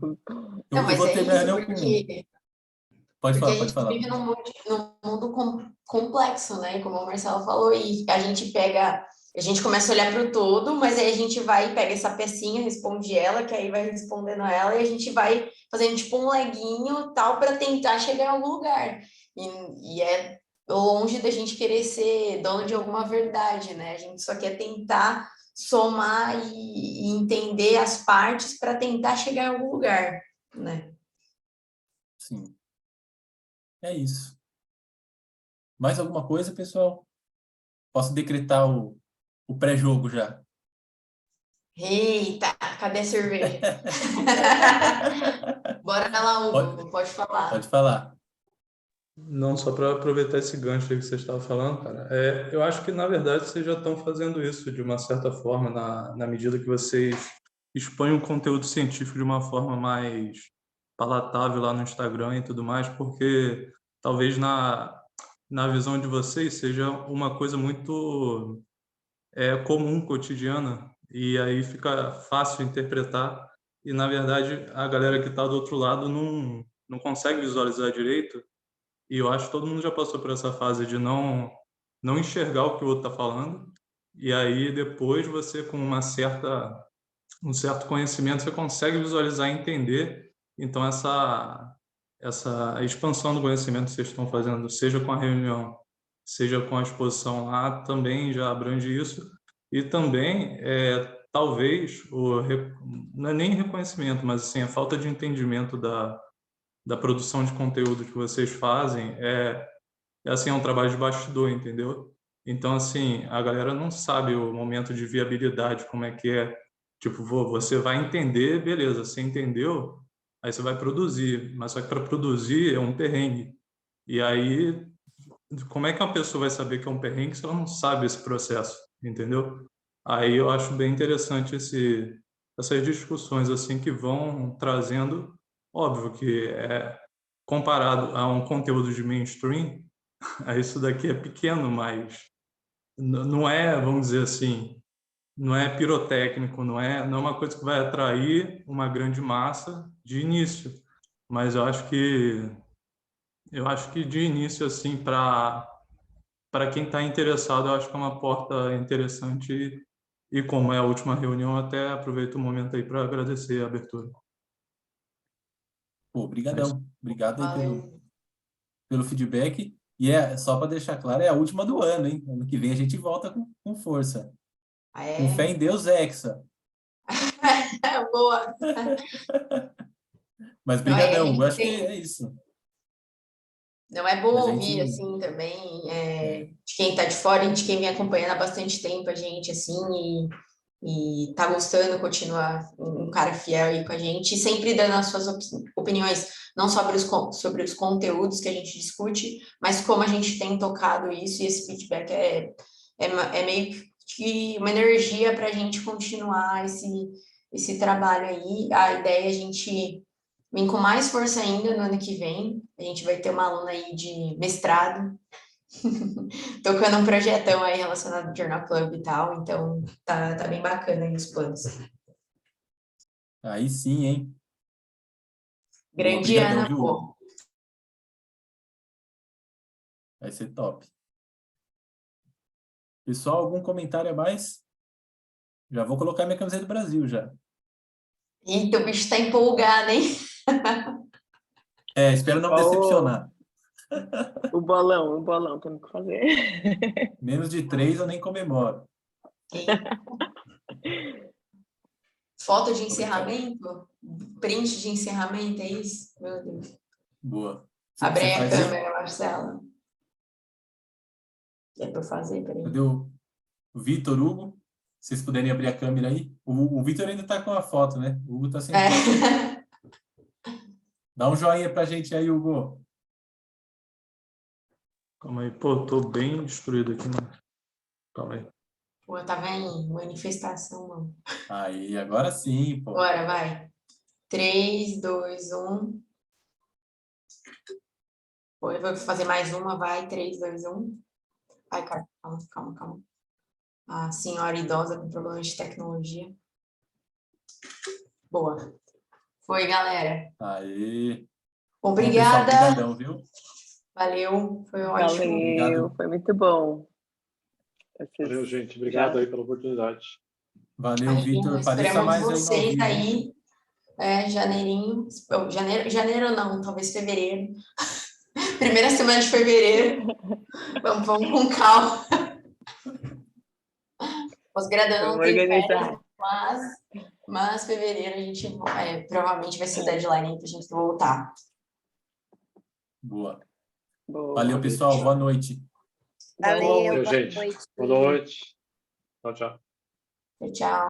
Não, mas vou terminar porque... Pode falar. A gente vive num mundo complexo, né? Como o Marcelo falou, e a gente começa a olhar para o todo, mas aí a gente vai e pega essa pecinha, responde ela, que aí vai respondendo ela, e a gente vai fazendo tipo um leguinho tal para tentar chegar em algum lugar. E é longe da gente querer ser dono de alguma verdade, né? A gente só quer tentar somar e entender as partes para tentar chegar em algum lugar, né? Sim. É isso. Mais alguma coisa, pessoal? Posso decretar o pré-jogo já. Eita, cadê a cerveja? Bora lá, Hugo, pode falar. Pode falar. Não, só para aproveitar esse gancho aí que você estava falando, cara, eu acho que, na verdade, vocês já estão fazendo isso de uma certa forma, na medida que vocês expõem o conteúdo científico de uma forma mais palatável lá no Instagram e tudo mais, porque talvez na visão de vocês, seja uma coisa muito comum, cotidiana, e aí fica fácil interpretar, e na verdade a galera que está do outro lado não consegue visualizar direito, e eu acho que todo mundo já passou por essa fase de não enxergar o que o outro está falando, e aí depois você, com um certo conhecimento, você consegue visualizar e entender. Então essa expansão do conhecimento que vocês estão fazendo, seja com a reunião, seja com a exposição lá, também já abrange isso. E também, talvez, não é nem reconhecimento, mas assim, a falta de entendimento da produção de conteúdo que vocês fazem assim, é um trabalho de bastidor, entendeu? Então, assim, a galera não sabe o momento de viabilidade, como é que é. Tipo, você vai entender, beleza, você entendeu, aí você vai produzir, mas só que para produzir é um perrengue. E aí, como é que uma pessoa vai saber que é um perrengue se ela não sabe esse processo, entendeu? Aí eu acho bem interessante essas discussões assim que vão trazendo, óbvio que comparado a um conteúdo de mainstream, isso daqui é pequeno, mas não é, vamos dizer assim, não é pirotécnico, não é uma coisa que vai atrair uma grande massa de início, mas eu acho que de início, assim, para quem está interessado, eu acho que é uma porta interessante, e como é a última reunião, até aproveito o momento aí para agradecer a abertura. Pô, brigadão. Obrigado aí Valeu. pelo feedback. E só para deixar claro, é a última do ano, hein? Ano que vem a gente volta com força. Com fé em Deus, Hexa. Boa. Mas Então, a brigadão, gente eu acho que tem... é isso. Não é bom A ouvir, gente... assim, também, de quem está de fora e de quem vem acompanhando há bastante tempo a gente, assim, e tá gostando, continua um cara fiel aí com a gente, e sempre dando as suas opiniões, não sobre os conteúdos que a gente discute, mas como a gente tem tocado isso, e esse feedback é meio que uma energia para a gente continuar esse trabalho aí. A ideia é a gente vir com mais força ainda no ano que vem. A gente vai ter uma aluna aí de mestrado, tocando um projetão aí relacionado ao Journal Club e tal, então tá bem bacana aí os planos. Aí sim, hein? Boa, Grande brigadão, Ana, viu, Hugo? pô. Vai ser top. Pessoal, algum comentário a mais? Já vou colocar minha camiseta do Brasil, já. Eita, o bicho tá empolgado, hein? Espero não Ó, decepcionar. o bolão, temos que fazer. Menos de 3 eu nem comemoro. Foto de Obrigado. encerramento? Print de encerramento, é isso? Meu Deus. Boa. Abre Você aí a faz aí? câmera, Marcela. É pra eu fazer? Peraí. Cadê o Vitor, Hugo? Se vocês puderem abrir a câmera aí. O Vitor ainda tá com a foto, né? O Hugo tá sem foto. Dá um joinha pra gente aí, Hugo. Calma aí, pô, tô bem destruído aqui, mano. Calma aí. Pô, eu tava em manifestação, mano. Aí, agora sim, pô. Bora, vai. 3, 2, 1. Pô, eu vou fazer mais uma, vai. 3, 2, 1. Ai, cara, calma. A senhora idosa com problemas de tecnologia. Boa. Foi, galera. Aí. Bom, pessoal, Obrigada. brigadão, viu? Valeu, foi ótimo. Valeu, Obrigado. foi muito bom. Valeu, gente. Obrigado aí pela oportunidade. Valeu, Vitor. Apareça Esperamos mais aí no ao vocês vivo. aí. Janeirinho. Janeiro não, talvez fevereiro. Primeira semana de fevereiro. Vamos com calma. Pós-graduando não Vamos tem organizar. férias, mas fevereiro a gente provavelmente vai ser deadline aí pra gente voltar. Boa. Boa. Valeu, pessoal. Boa noite. Valeu, Valeu, boa gente. noite. Boa noite. Tchau, tchau. Tchau.